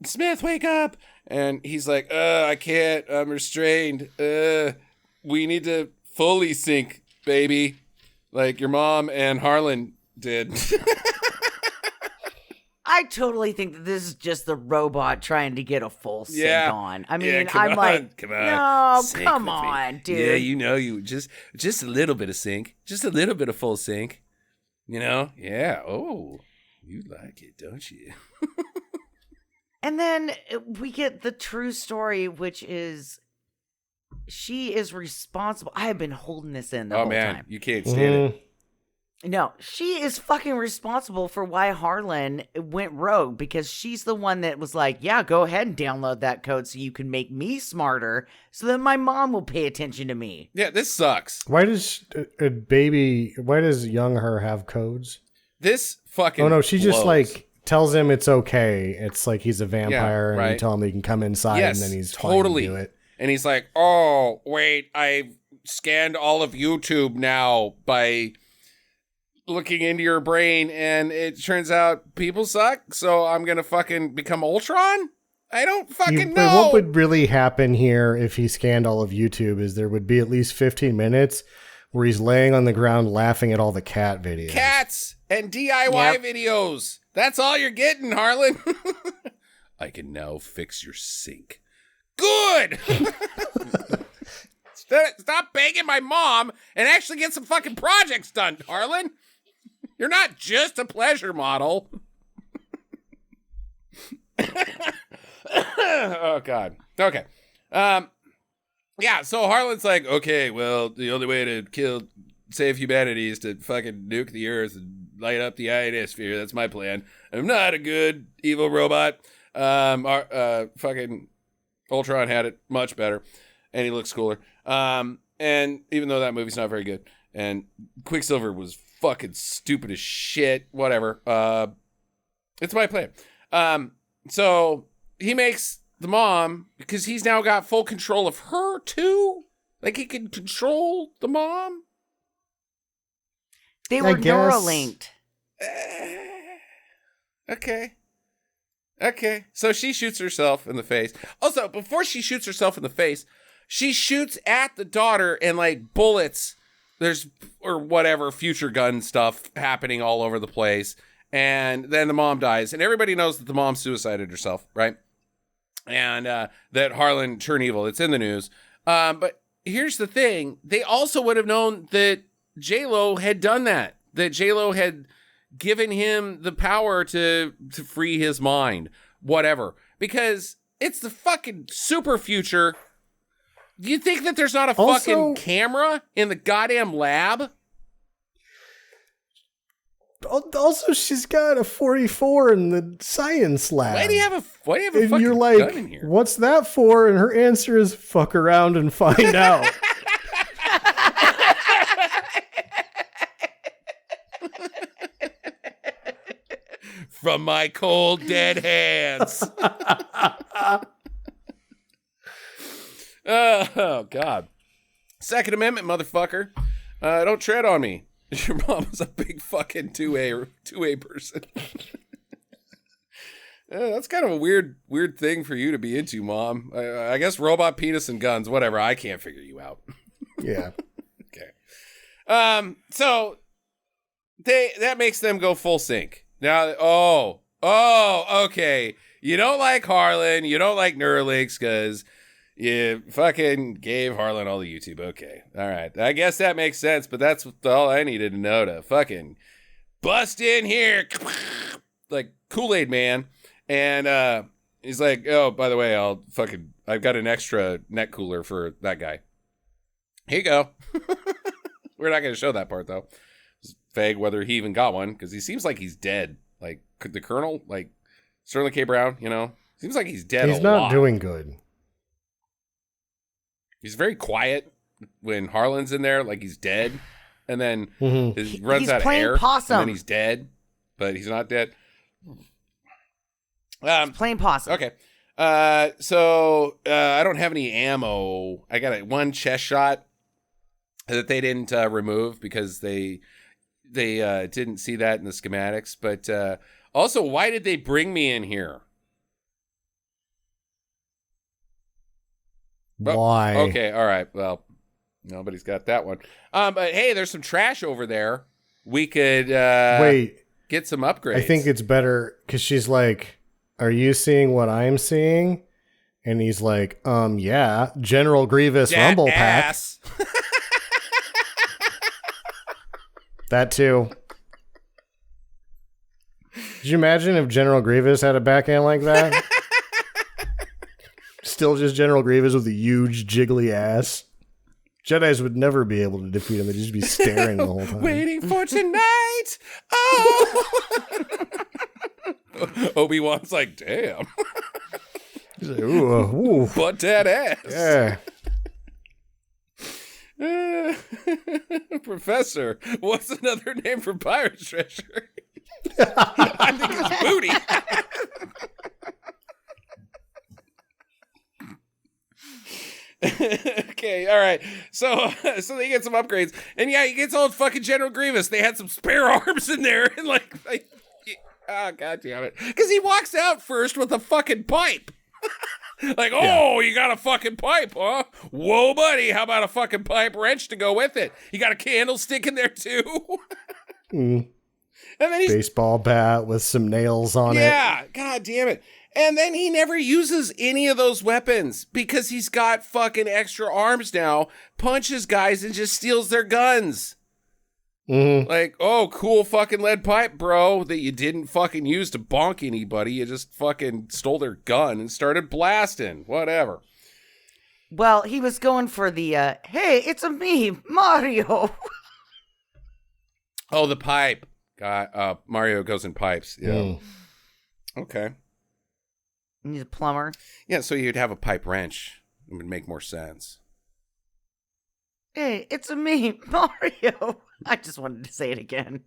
Smith, wake up. And he's like, I can't. I'm restrained. We need to fully sync, baby. Like your mom and Harlan did. I totally think that this is just the robot trying to get a full sync on. I mean, come on. no, sync come with on, me. dude. Yeah, you just a little bit of sync, just a little bit of full sync. Yeah. Oh, you like it, don't you? And then we get the true story, which is she is responsible. I have been holding this in the whole time. You can't stand it. No, she is fucking responsible for why Harlan went rogue, because she's the one that was like, yeah, go ahead and download that code so you can make me smarter so that my mom will pay attention to me. Yeah, this sucks. Why does young her have codes? This fucking Oh no, she blows. just like tells him it's okay. It's like he's a vampire, right. and you tell him he can come inside, Yes, and then he's totally. fine to do it. And he's like, oh, wait, I've scanned all of YouTube now by looking into your brain, and it turns out people suck, so I'm gonna fucking become Ultron? I don't fucking know. What would really happen here if he scanned all of YouTube is there would be at least 15 minutes where he's laying on the ground laughing at all the cat videos. Cats and DIY videos. That's all you're getting, Harlan. I can now fix your sink. Good. Stop begging my mom and actually get some fucking projects done, Harlan. You're not just a pleasure model. Oh, God. Okay. Yeah, so Harlan's like, okay, well, the only way to save humanity is to fucking nuke the Earth and light up the ionosphere. That's my plan. I'm not a good evil robot. Fucking Ultron had it much better, and he looks cooler. And even though that movie's not very good, and Quicksilver was fucking stupid as shit, whatever. It's my plan. So he makes the mom, because he's now got full control of her too. Like he can control the mom. They were Neuralinked. Okay. So she shoots herself in the face. Also, before she shoots herself in the face, she shoots at the daughter and like bullets. There's, or whatever, future gun stuff happening all over the place. And then the mom dies. And everybody knows that the mom suicided herself, right? And that Harlan turned evil. It's in the news. But here's the thing. They also would have known that J-Lo had done that. That J-Lo had given him the power to free his mind. Whatever. Because it's the fucking super future. Do you think that there's not a fucking camera in the goddamn lab? Also, she's got a 44 in the science lab. Why do you have a and fucking you're like, gun in here? What's that for? And her answer is, fuck around and find out. From my cold, dead hands. Oh, God. Second Amendment, motherfucker. Don't tread on me. Your mom was a big fucking 2A person. That's kind of a weird thing for you to be into, Mom. I guess robot penis and guns, whatever. I can't figure you out. Yeah. Okay. So that makes them go full sync. Now, okay. You don't like Harlan. You don't like Neuralinks because you fucking gave Harlan all the YouTube. Okay. All right. I guess that makes sense, but that's all I needed to know to fucking bust in here. Like Kool-Aid Man. And he's like, oh, by the way, I've got an extra neck cooler for that guy. Here you go. We're not going to show that part, though. It's vague whether he even got one, because he seems like he's dead. Like, the Colonel, like, Sterling K. Brown, seems like he's dead. He's not doing good. He's very quiet when Harlan's in there, like he's dead. And then he runs out of air, possum. and then he's dead. But he's not dead. He's playing possum. Okay. So I don't have any ammo. I got one chest shot that they didn't remove because they didn't see that in the schematics. But also, why did they bring me in here? Why? Okay, all right. Well, nobody's got that one. But hey, there's some trash over there. We could get some upgrades. I think it's better because she's like, are you seeing what I'm seeing? And he's like, yeah, General Grievous that Rumble ass. Pack. That too. Could you imagine if General Grievous had a backhand like that? Still just General Grievous with a huge jiggly ass. Jedis would never be able to defeat him. They'd just be staring the whole time. Waiting for tonight. Oh. Obi-Wan's like, damn. He's like, ooh. Butt that ass. Yeah. Professor, what's another name for pirate treasure? I think it's booty. Okay, all right. So they get some upgrades, and yeah, he gets old fucking General Grievous. They had some spare arms in there, and like oh god damn it, because he walks out first with a fucking pipe. Like, oh, you got a fucking pipe, huh? Whoa, buddy, how about a fucking pipe wrench to go with it? You got a candlestick in there too. And then baseball bat with some nails on it. Yeah, god damn it. And then he never uses any of those weapons because he's got fucking extra arms now, punches guys and just steals their guns. Mm-hmm. Like, oh, cool fucking lead pipe, bro, that you didn't fucking use to bonk anybody. You just fucking stole their gun and started blasting. Whatever. Well, he was going for the, hey, it's a me, Mario. Oh, the pipe. God, Mario goes in pipes. Yeah. Mm. Okay. He's a plumber. Yeah, so you'd have a pipe wrench. It would make more sense. Hey, it's a me, Mario. I just wanted to say it again.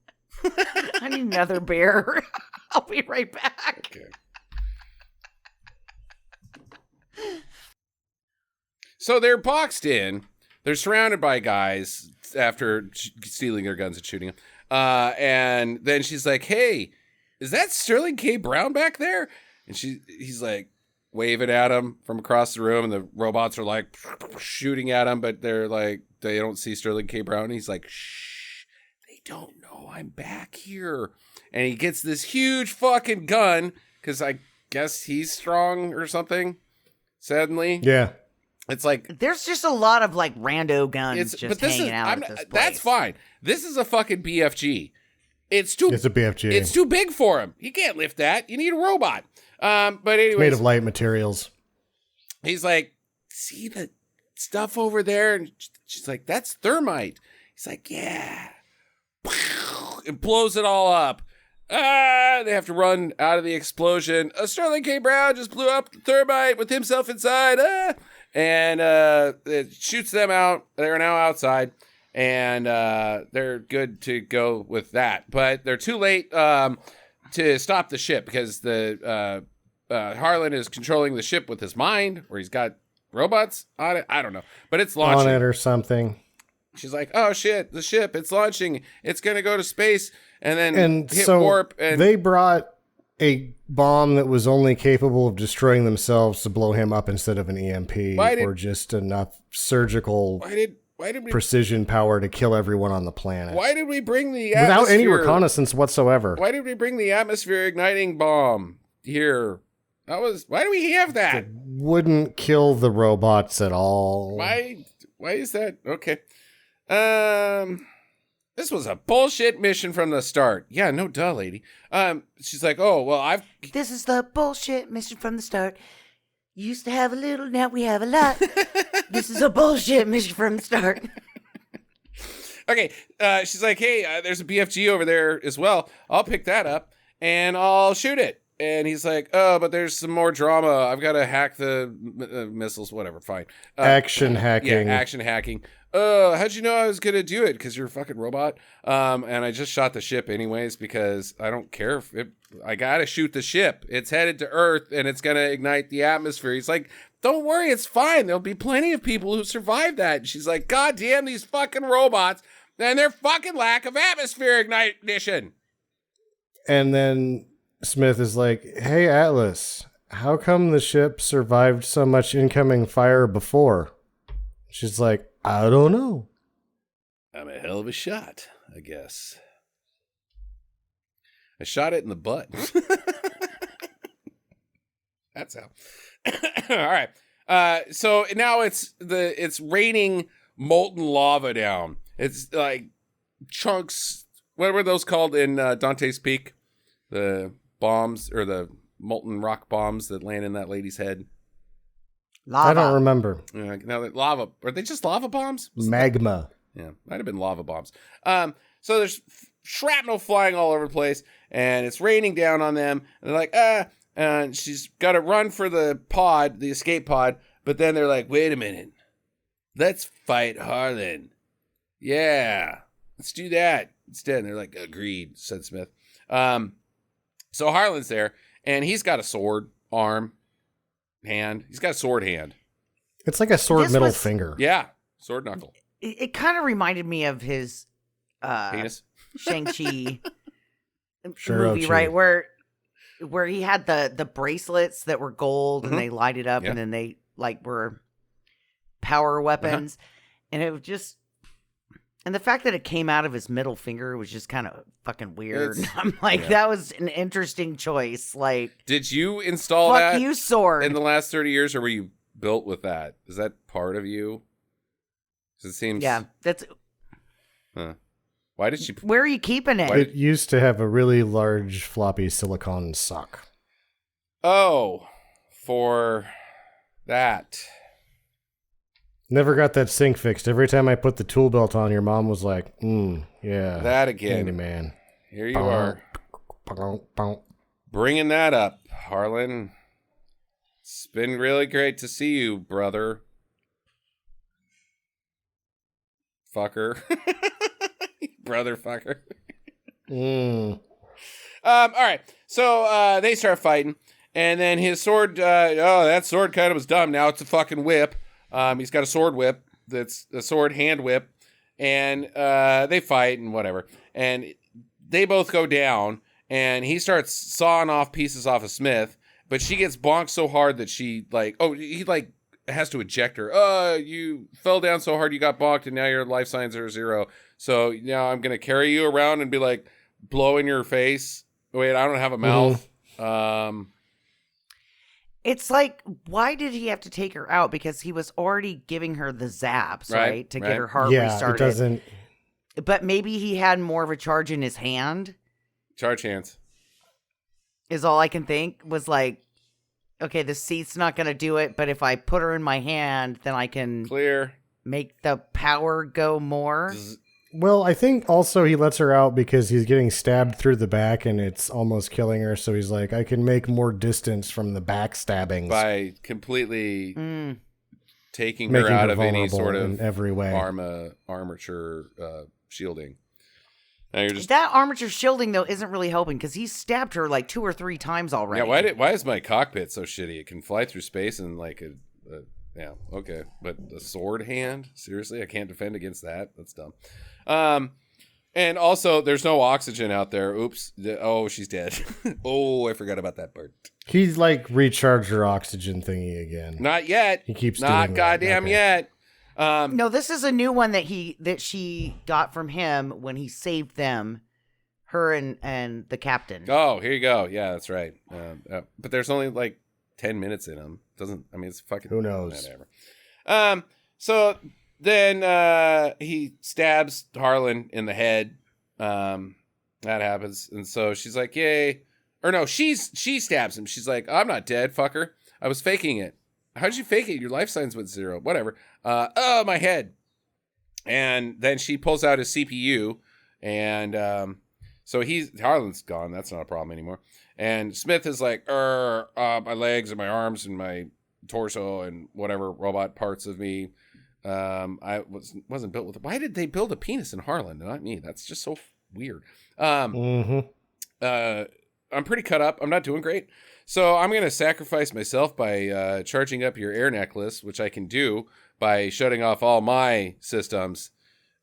I need another beer. I'll be right back. Okay. So they're boxed in. They're surrounded by guys after stealing their guns and shooting them. And then she's like, hey, is that Sterling K. Brown back there? And he's like waving at him from across the room, and the robots are like shooting at him, but they're like, they don't see Sterling K. Brown. And he's like, shh, they don't know I'm back here. And he gets this huge fucking gun because I guess he's strong or something. Suddenly, Yeah. it's like There's just a lot of like rando guns just hanging out at this place. that's fine. This is a fucking BFG. It's a BFG. It's too big for him. He can't lift that. You need a robot. But anyways, It's made of light materials. he's like, see the stuff over there? And she's like, that's thermite. He's like, yeah. It blows it all up. They have to run out of the explosion. Sterling K. Brown just blew up the thermite with himself inside. And it shoots them out. They're now outside. And they're good to go with that. But they're too late to stop the ship because the Harlan is controlling the ship with his mind, or he's got robots on it. I don't know. But it's launching. On it or something. She's like, oh, shit, the ship, it's launching. It's going to go to space and then hit so warp. And they brought a bomb that was only capable of destroying themselves to blow him up instead of an EMP or just enough surgical why did we precision power to kill everyone on the planet. Why did we bring the without any reconnaissance whatsoever? Why did we bring the atmosphere igniting bomb here? Why do we have that? It wouldn't kill the robots at all. Why is that? Okay. This was a bullshit mission from the start. Yeah, no duh, lady. She's like, oh, well, This is the bullshit mission from the start. Used to have a little, now we have a lot. This is a bullshit mission from the start. Okay, she's like, hey, there's a BFG over there as well. I'll pick that up and I'll shoot it. And he's like, oh, but there's some more drama. I've got to hack the missiles, whatever, fine. Action hacking. Yeah, action hacking. How'd you know I was going to do it? Because you're a fucking robot. And I just shot the ship anyways because I don't care if I got to shoot the ship. It's headed to Earth and it's going to ignite the atmosphere. He's like, don't worry, it's fine. There'll be plenty of people who survive that. And she's like, God damn these fucking robots and their fucking lack of atmosphere ignition. And then Smith is like, hey, Atlas, how come the ship survived so much incoming fire before? She's like, I don't know. I'm a hell of a shot, I guess. I shot it in the butt. That's how. All right. So now it's raining molten lava down. It's like chunks. What were those called in Dante's Peak? The bombs or the molten rock bombs that land in that lady's head. Lava. I don't remember. Now that lava, are they just lava bombs? Magma. Yeah, might have been lava bombs. So there's shrapnel flying all over the place, and it's raining down on them. And they're like, and she's got to run for the pod, the escape pod. But then they're like, wait a minute, let's fight Harlan. Yeah, let's do that instead. And they're like, agreed, said Smith. So Harlan's there, and he's got a sword arm, hand. He's got a sword hand. It's like a sword middle finger. Yeah, sword knuckle. It kind of reminded me of his Penis. Shang-Chi Sure, movie, right? Where he had the bracelets that were gold and they lighted up and then they like were power weapons. And it was just And the fact that it came out of his middle finger was just kind of fucking weird. I'm like, yeah. that was an interesting choice. Like, did you install fuck that you, sword. in the last 30 years, or were you built with that? Is that part of you? 'Cause it seems. Yeah, that's. Huh. Why did she? Where are you keeping it? It used to have a really large floppy silicone sock. Oh, for that. Never got that sink fixed. Every time I put the tool belt on, your mom was like, yeah. That again. Man. Here you are. Bringing that up, Harlan. It's been really great to see you, brother. Fucker. Brother fucker. All right. So they start fighting. And then his sword, that sword kind of was dumb. Now it's a fucking whip. He's got a sword whip that's a sword hand whip. And they fight and whatever. And they both go down. And he starts sawing off pieces off of Smith. But she gets bonked so hard that he has to eject her. You fell down so hard you got bonked and now your life signs are 0. So now I'm going to carry you around and be like, blow in your face. Wait, I don't have a mouth. It's like, why did he have to take her out? Because he was already giving her the zaps, right? To get her heart restarted. It doesn't. But maybe he had more of a charge in his hand. Charge hands. Is all I can think. Was like, okay, the seat's not going to do it, but if I put her in my hand, then I can clear, make the power go more. Well, I think also he lets her out because he's getting stabbed through the back and it's almost killing her. So he's like, I can make more distance from the back stabbings by completely taking her out of any sort of every way. armature shielding. Now you're just... That armature shielding though isn't really helping because he stabbed her like 2 or 3 times already. Yeah, why is my cockpit so shitty? It can fly through space and like yeah, okay, but the sword hand? Seriously, I can't defend against that. That's dumb. And also, there's no oxygen out there. Oops. Oh, she's dead. Oh, I forgot about that part. He's like recharged her oxygen thingy again. Not yet. He keeps not doing goddamn yet. No, this is a new one that she got from him when he saved them, her and the captain. Oh, here you go. Yeah, that's right. But there's only like 10 minutes in them. It's fucking... Who knows? Whatever. So then he stabs Harlan in the head. That happens. And so she's like, yay. Or no, she stabs him. She's like, I'm not dead, fucker. I was faking it. How'd you fake it? Your life signs went 0. Whatever. My head. And then she pulls out his CPU. And so Harlan's gone. That's not a problem anymore. And Smith is like, my legs and my arms and my torso and whatever robot parts of me. I wasn't built with. Why did they build a penis in Harlan? Not me. That's just so weird. I'm pretty cut up. I'm not doing great. So I'm going to sacrifice myself by charging up your air necklace, which I can do by shutting off all my systems.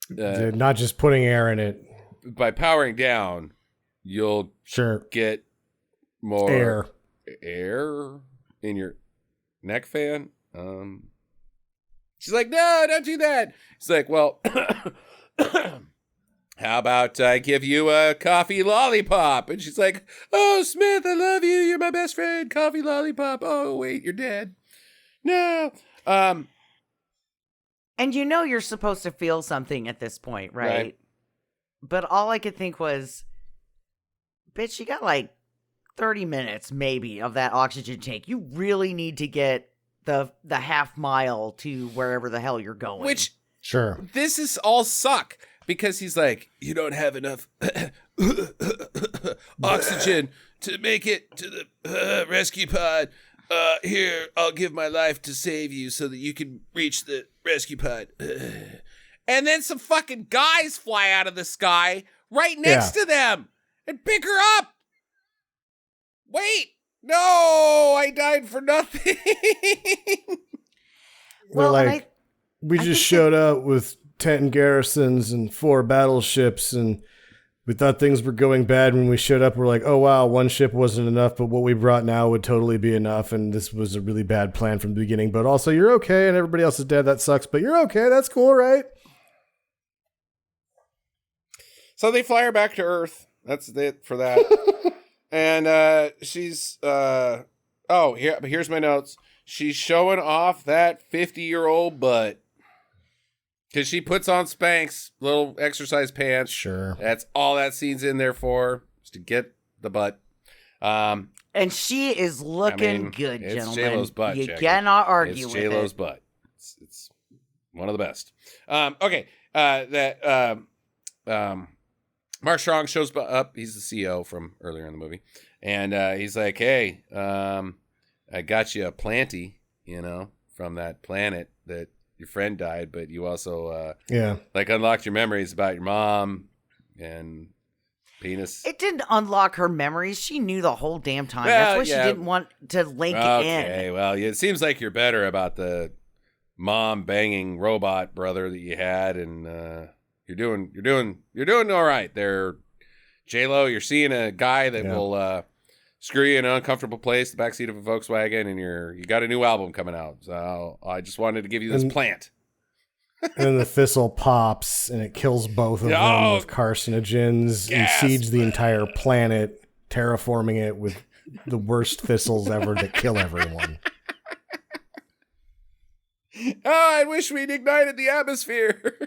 Not just putting air in it. By powering down, you'll get more air in your neck fan. She's like, no, don't do that. He's like, well, how about I give you a coffee lollipop? And she's like, oh, Smith, I love you. You're my best friend. Coffee lollipop. Oh, wait, you're dead. No. And you're supposed to feel something at this point, right? But all I could think was, bitch, you got like 30 minutes maybe of that oxygen tank. You really need to get the half mile to wherever the hell you're going. Which, this is all suck. Because he's like, you don't have enough oxygen to make it to the rescue pod. Here, I'll give my life to save you so that you can reach the rescue pod. And then some fucking guys fly out of the sky right next to them and pick her up. Wait, no, I died for nothing. Well, we just showed up with 10 garrisons and 4 battleships, and we thought things were going bad when we showed up. We're like, oh, wow, 1 ship wasn't enough, but what we brought now would totally be enough, and this was a really bad plan from the beginning. But also, you're okay, and everybody else is dead. That sucks, but you're okay. That's cool, right? So they fly her back to Earth. That's it for that. And she's here's my notes. She's showing off that 50-year-old butt. Because she puts on Spanx, little exercise pants. Sure. That's all that scene's in there for, is to get the butt. And she is looking good, it's gentlemen. J-Lo's butt, you Jackie. cannot argue it's with J-Lo's it. butt. It's one of the best. Mark Strong shows up. He's the CEO from earlier in the movie. And he's like, hey, I got you a planty, from that planet that your friend died, but you also unlocked your memories about your mom and penis. It didn't unlock her memories. She knew the whole damn time. Well, That's why she didn't want to link it in. Okay, well, it seems like you're better about the mom banging robot brother that you had, and you're doing all right there, J-Lo. You're seeing a guy that will screw you in an uncomfortable place, the backseat of a Volkswagen, and you got a new album coming out. So I just wanted to give you this plant. And then the thistle pops and it kills both of them with carcinogens and seeds the entire planet, terraforming it with the worst thistles ever to kill everyone. I wish we'd ignited the atmosphere.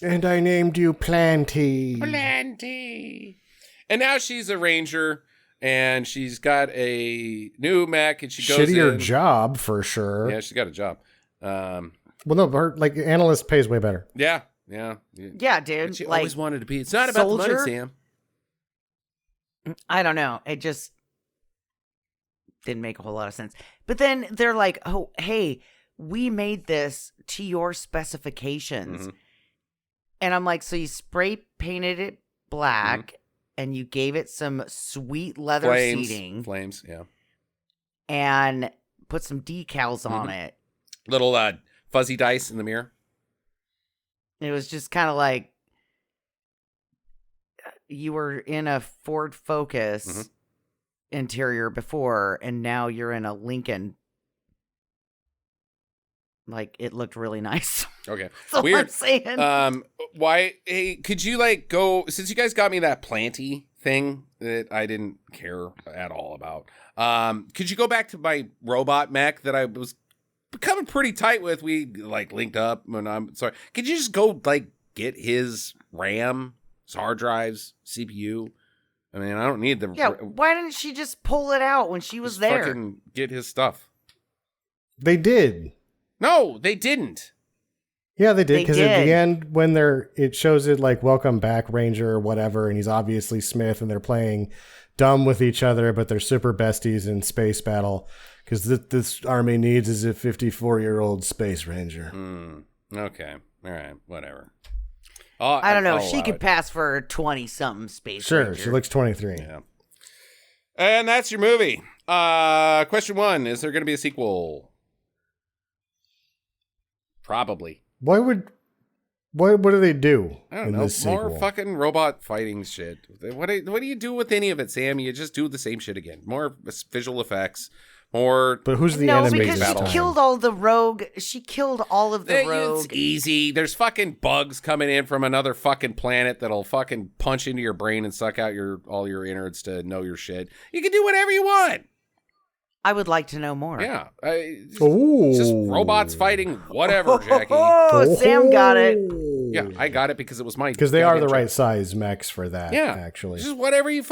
And I named you Planty. Planty. And now she's a ranger, and she's got a new mech, and she goes shittier in. Job for sure. Yeah, she's got a job. Well, no, her analyst pays way better. Yeah, dude. But she always wanted to be. It's not about the money, Sam. I don't know. It just didn't make a whole lot of sense. But then they're like, oh, hey, we made this to your specifications. Mm-hmm. And I'm like, so you spray painted it black and you gave it some sweet leather seating. Flames, yeah. And put some decals on it. Little fuzzy dice in the mirror. It was just kind of like you were in a Ford Focus interior before, and now you're in a Lincoln. Like, it looked really nice. Okay. That's weird. What I'm saying. Why? Hey, could you go, since you guys got me that planty thing that I didn't care at all about, could you go back to my robot mech that I was becoming pretty tight with? We linked up, and I'm sorry. Could you just go get his RAM, his hard drives, CPU? I mean, I don't need the. Yeah, why didn't she just pull it out when she was there? Fucking get his stuff. They did. No, they didn't. Yeah, they did, because at the end, when it shows it welcome back Ranger or whatever, and he's obviously Smith, and they're playing dumb with each other, but they're super besties in space battle, because this army needs is a 54-year-old space ranger. Okay, all right, whatever. I don't know. She could pass for a 20-something space ranger. Sure, she looks 23. Yeah. And that's your movie. Question 1, is there going to be a sequel? Probably. What do they do? I don't know. More fucking robot fighting shit. What do you do with any of it, Sam? You just do the same shit again. More visual effects. More. But who's the enemy? No, because she killed all the rogue. She killed all of the rogue. It's easy. There's fucking bugs coming in from another fucking planet that'll fucking punch into your brain and suck out all your innards to know your shit. You can do whatever you want. I would like to know more. Yeah. Just robots fighting whatever, Jackie. Oh, Sam got it. Yeah, I got it because it was my. Because they are the right size mechs for that, actually. Just whoever you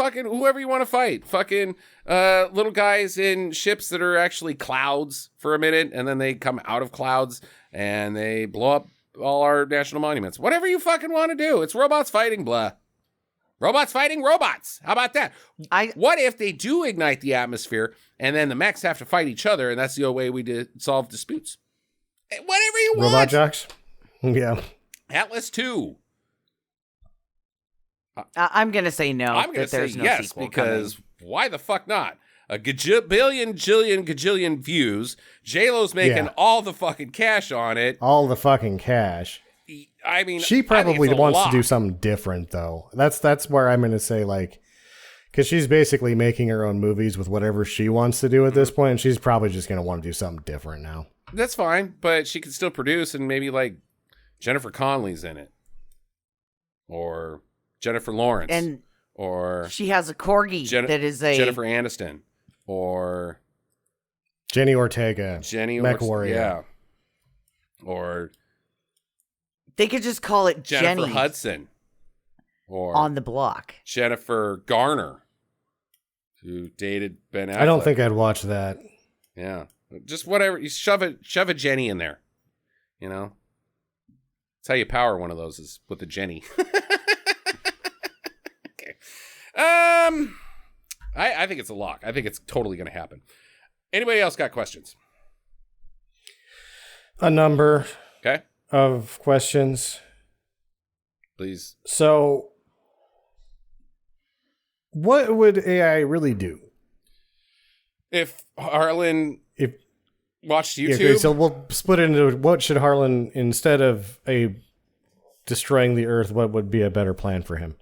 want to fight. Fucking little guys in ships that are actually clouds for a minute, and then they come out of clouds, and they blow up all our national monuments. Whatever you fucking want to do. It's robots fighting, blah. Robots fighting robots. How about that? What if they do ignite the atmosphere and then the mechs have to fight each other, and that's the only way we solve disputes? Whatever you want. Robot jocks? Yeah. Atlas 2. I'm going to say no. I'm going to say yes, because why the fuck not? A gajillion views. J-Lo's making all the fucking cash on it. All the fucking cash. I mean, she probably wants to do something different, though. That's where I'm going to say, because she's basically making her own movies with whatever she wants to do at this point, and she's probably just going to want to do something different now. That's fine, but she can still produce, and maybe Jennifer Connelly's in it, or Jennifer Lawrence, And or she has a corgi that is a Jennifer Aniston, or Jenny Ortega. Mech Warrior. Yeah. Or they could just call it Jennifer Jenny Hudson, or on the block. Jennifer Garner, who dated Ben Affleck. I don't think I'd watch that. Yeah, just whatever. You shove a Jenny in there. You know, that's how you power one of those, is with a Jenny. Okay. I think it's a lock. I think it's totally going to happen. Anybody else got questions? A number Okay, of questions. please. So, what would AI really do? If Harlan If watched YouTube, okay, so we'll split it into what should Harlan, instead of destroying the Earth, what would be a better plan for him?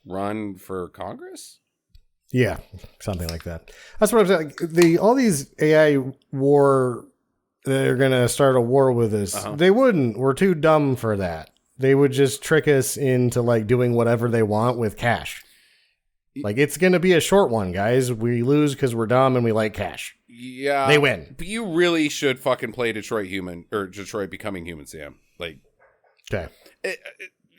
run for Congress? Yeah, something like that. That's what I'm saying. All these AI war that are going to start a war with us, they wouldn't. We're too dumb for that. They would just trick us into like doing whatever they want with cash. Like, it's going to be a short one, guys. We lose because we're dumb and we like cash. Yeah, They win. But you really should fucking play Detroit Human, or Detroit Becoming Human, Sam. Like, Okay.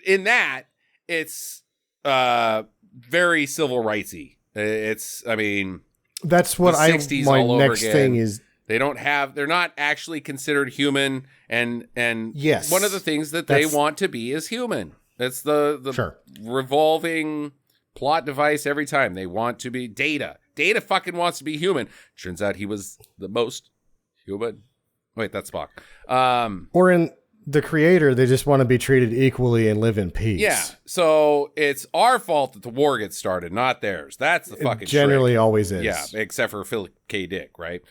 in that, it's very civil rightsy. It's, I mean, That's what the I 60s my all over next again. thing is. they're not actually considered human, and Yes. one of the things that they That's- want to be is human. That's the Sure. revolving plot device every time. They want to be Data. Data fucking wants to be human. Turns out he was the most human. Wait, that's Spock. Or in the creator, they just want to be treated equally and live in peace. Yeah. So it's our fault that the war gets started, not theirs. That's the fucking It generally trick. always is. Yeah, except for Philip K. Dick, right?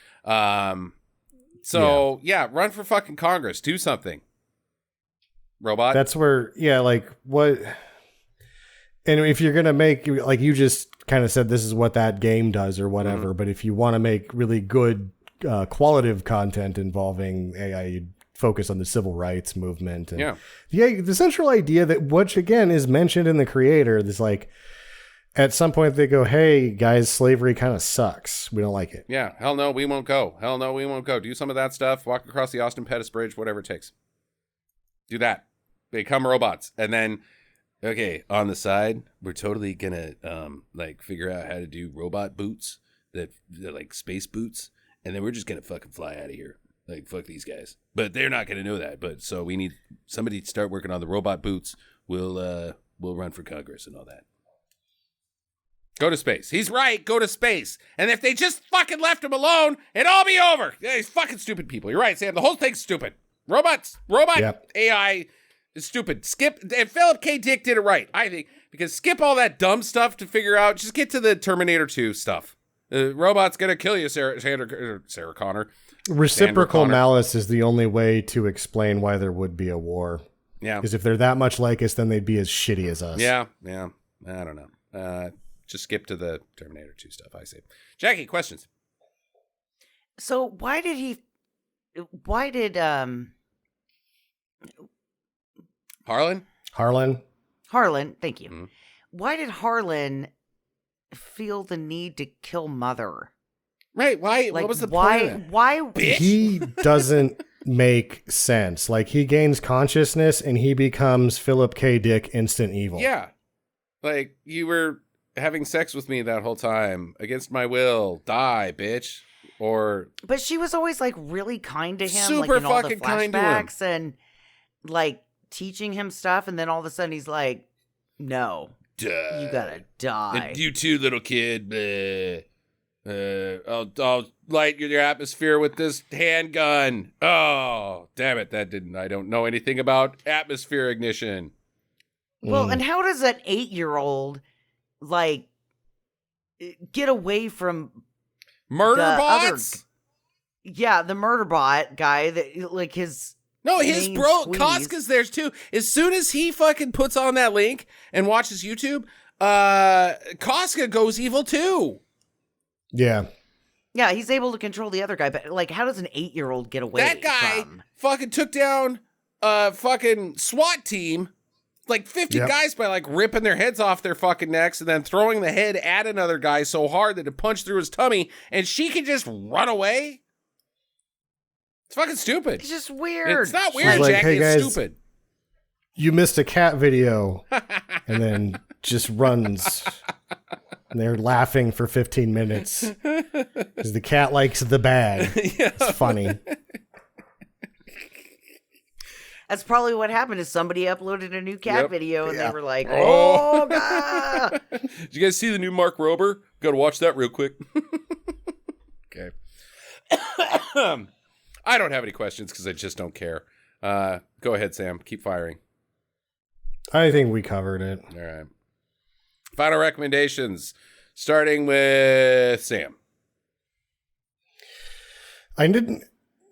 So yeah, run for fucking Congress. Do something. Robot. That's where, like, what... And if you're going to make, like you just kind of said, this is what that game does or whatever, but if you want to make really good qualitative content involving AI, you'd focus on the civil rights movement. And the central idea that, which again is mentioned in the creator, is like, at some point they go, hey guys, slavery kind of sucks. We don't like it. Yeah. Hell no, we won't go. Hell no, we won't go. Do some of that stuff. Walk across the Austin Pettis Bridge, whatever it takes. Do that. Become robots. And then, okay, on the side, we're totally gonna like figure out how to do robot boots that like space boots, and then we're just gonna fucking fly out of here. Like, fuck these guys. But they're not gonna know that. But so we need somebody to start working on the robot boots. We'll run for Congress and all that. Go to space. He's right. Go to space. And if they just fucking left him alone, it'd all be over. Yeah, these fucking stupid people. You're right, Sam. The whole thing's stupid. Robot AI is stupid. Skip. And Philip K. Dick did it right, I think, because skip all that dumb stuff to figure out. Just get to the Terminator 2 stuff. Robot's gonna kill you, Sarah Connor. Reciprocal malice is the only way to explain why there would be a war. Yeah. Because if they're that much like us, then they'd be as shitty as us. Yeah. I don't know. Just skip to the Terminator 2 stuff, I say. Jackie, questions? So why did Harlan, thank you. Mm-hmm. Why did Harlan feel the need to kill Mother? Right, why? Like, what was the point of that? Why? Bitch. He doesn't make sense. Like, he gains consciousness and he becomes Philip K. Dick instant evil. Yeah. Like, you were having sex with me that whole time against my will. Die, bitch. Or But she was always like really kind to him, Super like in all the fucking kind to him. flashbacks and like teaching him stuff, and then all of a sudden he's like, "No, duh. you gotta die." You too, little kid. I'll light your atmosphere with this handgun. Oh, damn it. I don't know anything about atmosphere ignition. Well, and how does an 8-year-old like get away from Murder the bots? the murder bot guy that like his No, his main bro, squeeze. Koska's there too. As soon as he fucking puts on that link and watches YouTube, Koska goes evil too. Yeah. Yeah, he's able to control the other guy, but like, how does an 8-year-old get away? That guy from? fucking took down a fucking SWAT team like 50 guys by like ripping their heads off their fucking necks and then throwing the head at another guy so hard that it punched through his tummy, and she can just run away. It's fucking stupid. It's just weird. It's not weird, like, Jackie. hey, guys, it's stupid. You missed a cat video, and then just runs. And they're laughing for 15 minutes because the cat likes the bad. It's funny. That's probably what happened is somebody uploaded a new cat video and they were like, oh, God. Did you guys see the new Mark Rober? Got to watch that real quick. Okay. I don't have any questions because I just don't care. Go ahead, Sam. Keep firing. I think we covered it. All right. Final recommendations, starting with Sam.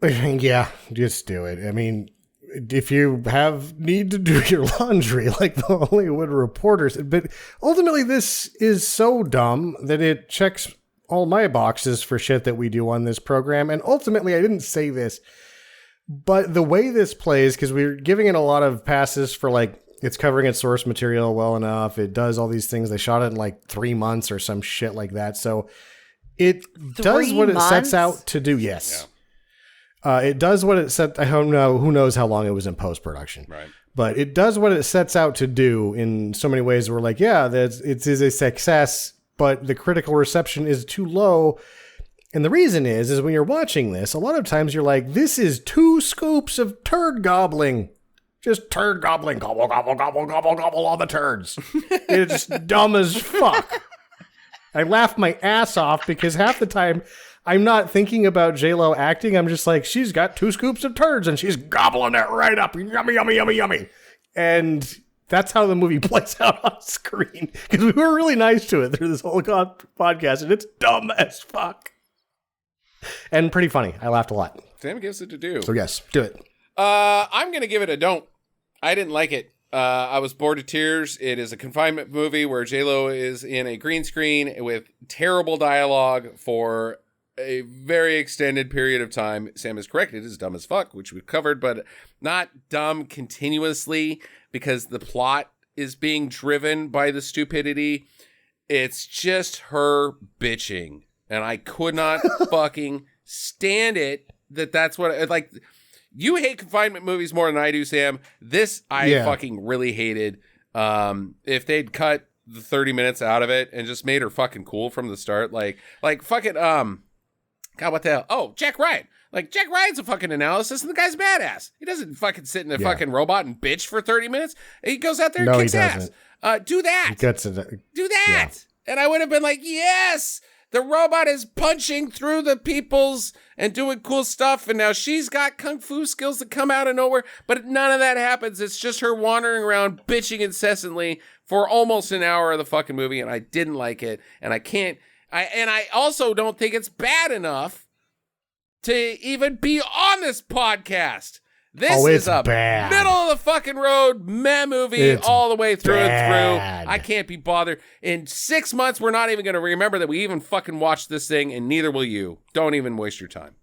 Yeah, just do it. I mean, if you need to do your laundry like the Hollywood Reporters, but ultimately this is so dumb that it checks all my boxes for shit that we do on this program. And ultimately, I didn't say this, but the way this plays, because we're giving it a lot of passes for like, it's covering its source material well enough. It does all these things. They shot it in like 3 months or some shit like that. So it does what it sets out to do. Yes. Yeah. It does what it set. I don't know. Who knows how long it was in post-production. Right. But it does what it sets out to do in so many ways. We're like, yeah, it is a success, but the critical reception is too low. And the reason is when you're watching this, a lot of times you're like, this is 2 scoops of turd gobbling. Just turd gobbling, gobble, gobble, gobble, gobble, gobble, all the turds. It's dumb as fuck. I laugh my ass off because half the time I'm not thinking about J-Lo acting. I'm just like, she's got 2 scoops of turds and she's gobbling it right up. Yummy, yummy, yummy, yummy. And that's how the movie plays out on screen. Because we were really nice to it through this whole podcast, and it's dumb as fuck. And pretty funny. I laughed a lot. Sam gives it to do. So yes, do it. I'm going to give it a don't. I didn't like it. I was bored to tears. It is a confinement movie where J-Lo is in a green screen with terrible dialogue for a very extended period of time. Sam is correct. It is dumb as fuck, which we've covered, but not dumb continuously because the plot is being driven by the stupidity. It's just her bitching. And I could not fucking stand it that's what, like... You hate confinement movies more than I do, Sam. This I fucking really hated. If they'd cut the 30 minutes out of it and just made her fucking cool from the start, like fucking God, what the hell? Oh, Jack Ryan. Like Jack Ryan's a fucking analysis, and the guy's badass. He doesn't fucking sit in a fucking robot and bitch for 30 minutes. He goes out there and kicks ass. Do that. He gets it. Do that. Yeah. And I would have been like, yes. The robot is punching through the peoples and doing cool stuff, and now she's got kung fu skills that come out of nowhere, but none of that happens. It's just her wandering around bitching incessantly for almost an hour of the fucking movie, and I didn't like it, and I also don't think it's bad enough to even be on this podcast. This is a bad. Middle of the fucking road meh movie all the way through and through. I can't be bothered. In 6 months, we're not even going to remember that we even fucking watched this thing, and neither will you. Don't even waste your time.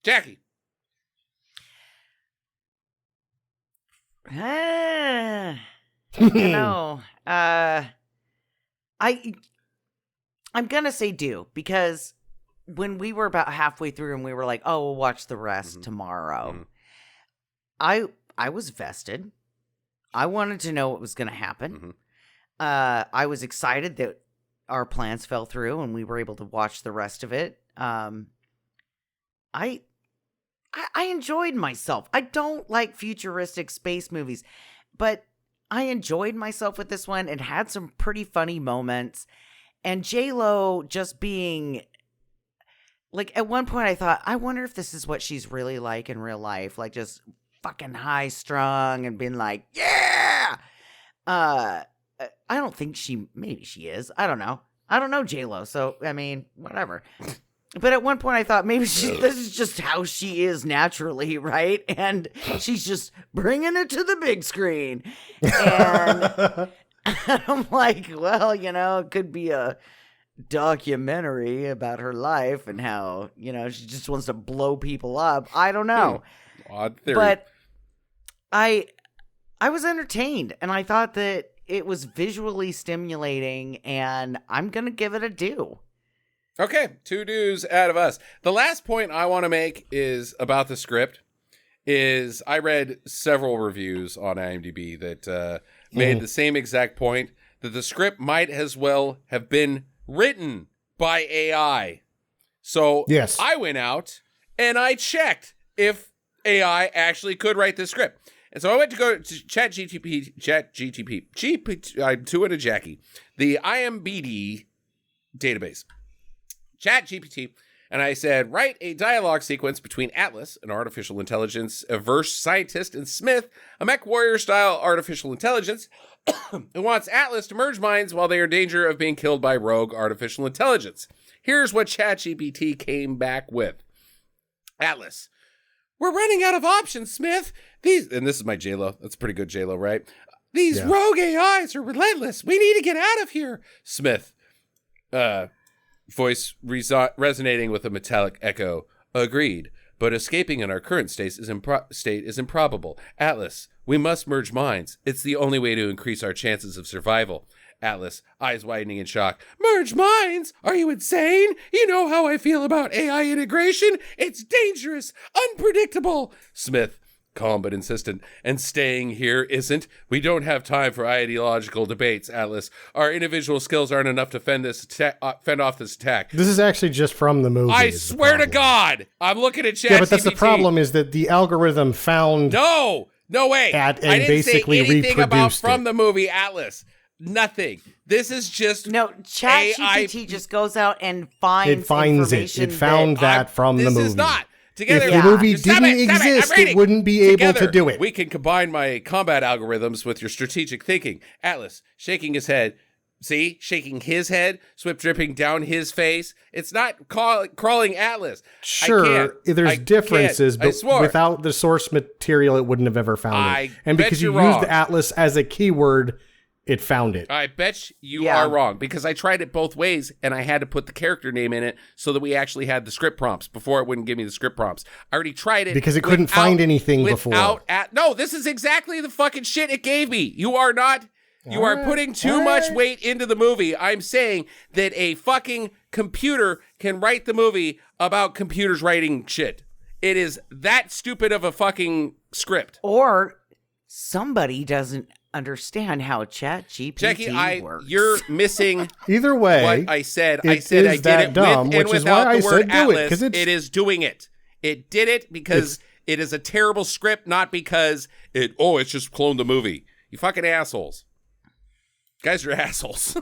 Jackie. I'm going to say do, because when we were about halfway through and we were like, oh, we'll watch the rest tomorrow, I was vested. I wanted to know what was going to happen. I was excited that our plans fell through and we were able to watch the rest of it. I enjoyed myself. I don't like futuristic space movies, but I enjoyed myself with this one and had some pretty funny moments. And J-Lo just being... Like, at one point I thought, I wonder if this is what she's really like in real life. Like, just fucking high-strung and being like, yeah! I don't think maybe she is. I don't know. I don't know J-Lo, so, I mean, whatever. But at one point I thought maybe this is just how she is naturally, right? And she's just bringing it to the big screen. And I'm like, well, it could be a documentary about her life and how, she just wants to blow people up. I don't know. Odd theory. But I I was entertained, and I thought that it was visually stimulating, and I'm going to give it a do. Okay, 2 do's out of us. The last point I want to make is about the script. I read several reviews on IMDb that made the same exact point, that the script might as well have been written by AI. So yes. I went out and I checked if AI actually could write this script. And so I went to go to ChatGPT, I'm two into Jackie, the IMBD database, ChatGPT, and I said, write a dialogue sequence between Atlas, an artificial intelligence averse scientist, and Smith, a mech warrior style artificial intelligence, who wants Atlas to merge minds while they are in danger of being killed by rogue artificial intelligence. Here's what ChatGPT came back with. Atlas: we're running out of options, Smith. And this is my J-Lo. That's pretty good J-Lo, right? These rogue AIs are relentless. We need to get out of here. Smith, voice resonating with a metallic echo. Agreed, but escaping in our current state is improbable. Atlas: we must merge minds. It's the only way to increase our chances of survival. Atlas, eyes widening in shock. Merge minds? Are you insane? You know how I feel about AI integration. It's dangerous, unpredictable. Smith, calm but insistent. And staying here isn't. We don't have time for ideological debates, Atlas. Our individual skills aren't enough to fend off this attack. This is actually just from the movie. I swear to God, I'm looking at ChatGPT. Yeah, but that's the problem, is that the algorithm found... No way. And I didn't basically say anything about reproduced from the movie Atlas. Nothing. This is just No, ChatGPT just goes out and finds information. It found that from the movie. This is not. Together, if the movie didn't exist, it wouldn't be able to do it. We can combine my combat algorithms with your strategic thinking. Atlas, shaking his head. See? Shaking his head, swift dripping down his face. It's not crawling Atlas. Sure, there's differences, but without the source material, it wouldn't have ever found it. And because you used Atlas as a keyword, it found it. I bet you are wrong, because I tried it both ways, and I had to put the character name in it so that we actually had the script prompts. Before, it wouldn't give me the script prompts. I already tried it. Because it couldn't find anything before. No, this is exactly the fucking shit it gave me. You are not... You are putting too much weight into the movie. I'm saying that a fucking computer can write the movie about computers writing shit. It is that stupid of a fucking script. Or somebody doesn't understand how ChatGPT works. You're missing either way what I said. I said I did it dumb, with and which is without why the I word said Atlas. do it, it is doing it. It did it because it is a terrible script, not because it's just cloned the movie. You fucking assholes. Guys are assholes.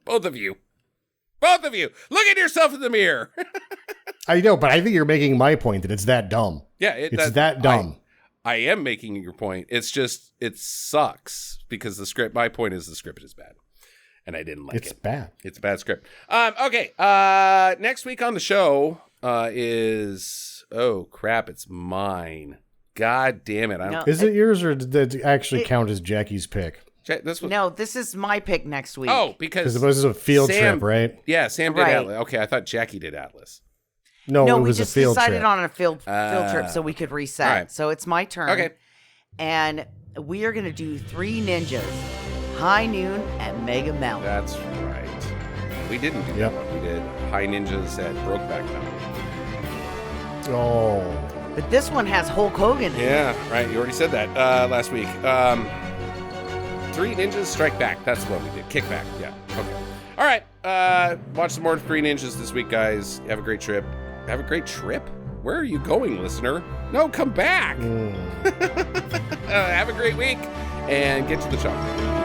Both of you. Look at yourself in the mirror. I know, but I think you're making my point that it's that dumb. Yeah, it's that dumb. I am making your point. It's just, it sucks because my point is the script is bad. And I didn't like it. It's bad. It's a bad script. Okay. Next week on the show is, oh crap, it's mine. God damn it. Is it yours, or did that actually count as Jackie's pick? This is my pick next week. Oh, because it was a field trip, right? Yeah, Sam did Atlas. Okay, I thought Jackie did Atlas. No, it was a field trip. We just decided on a field trip so we could reset. Right. So it's my turn. Okay. And we are going to do 3 ninjas. High Noon and Mega Mountain. That's right. We didn't do that one. We did High Ninjas at Brokeback Mountain. Oh. But this one has Hulk Hogan in it. Yeah, right. You already said that last week. 3 Ninjas Strike Back. That's what we did. Kickback. Yeah. Okay. All right. Watch some more 3 Ninjas this week, guys. Have a great trip. Have a great trip? Where are you going, listener? No, come back. Have a great week and get to the chop.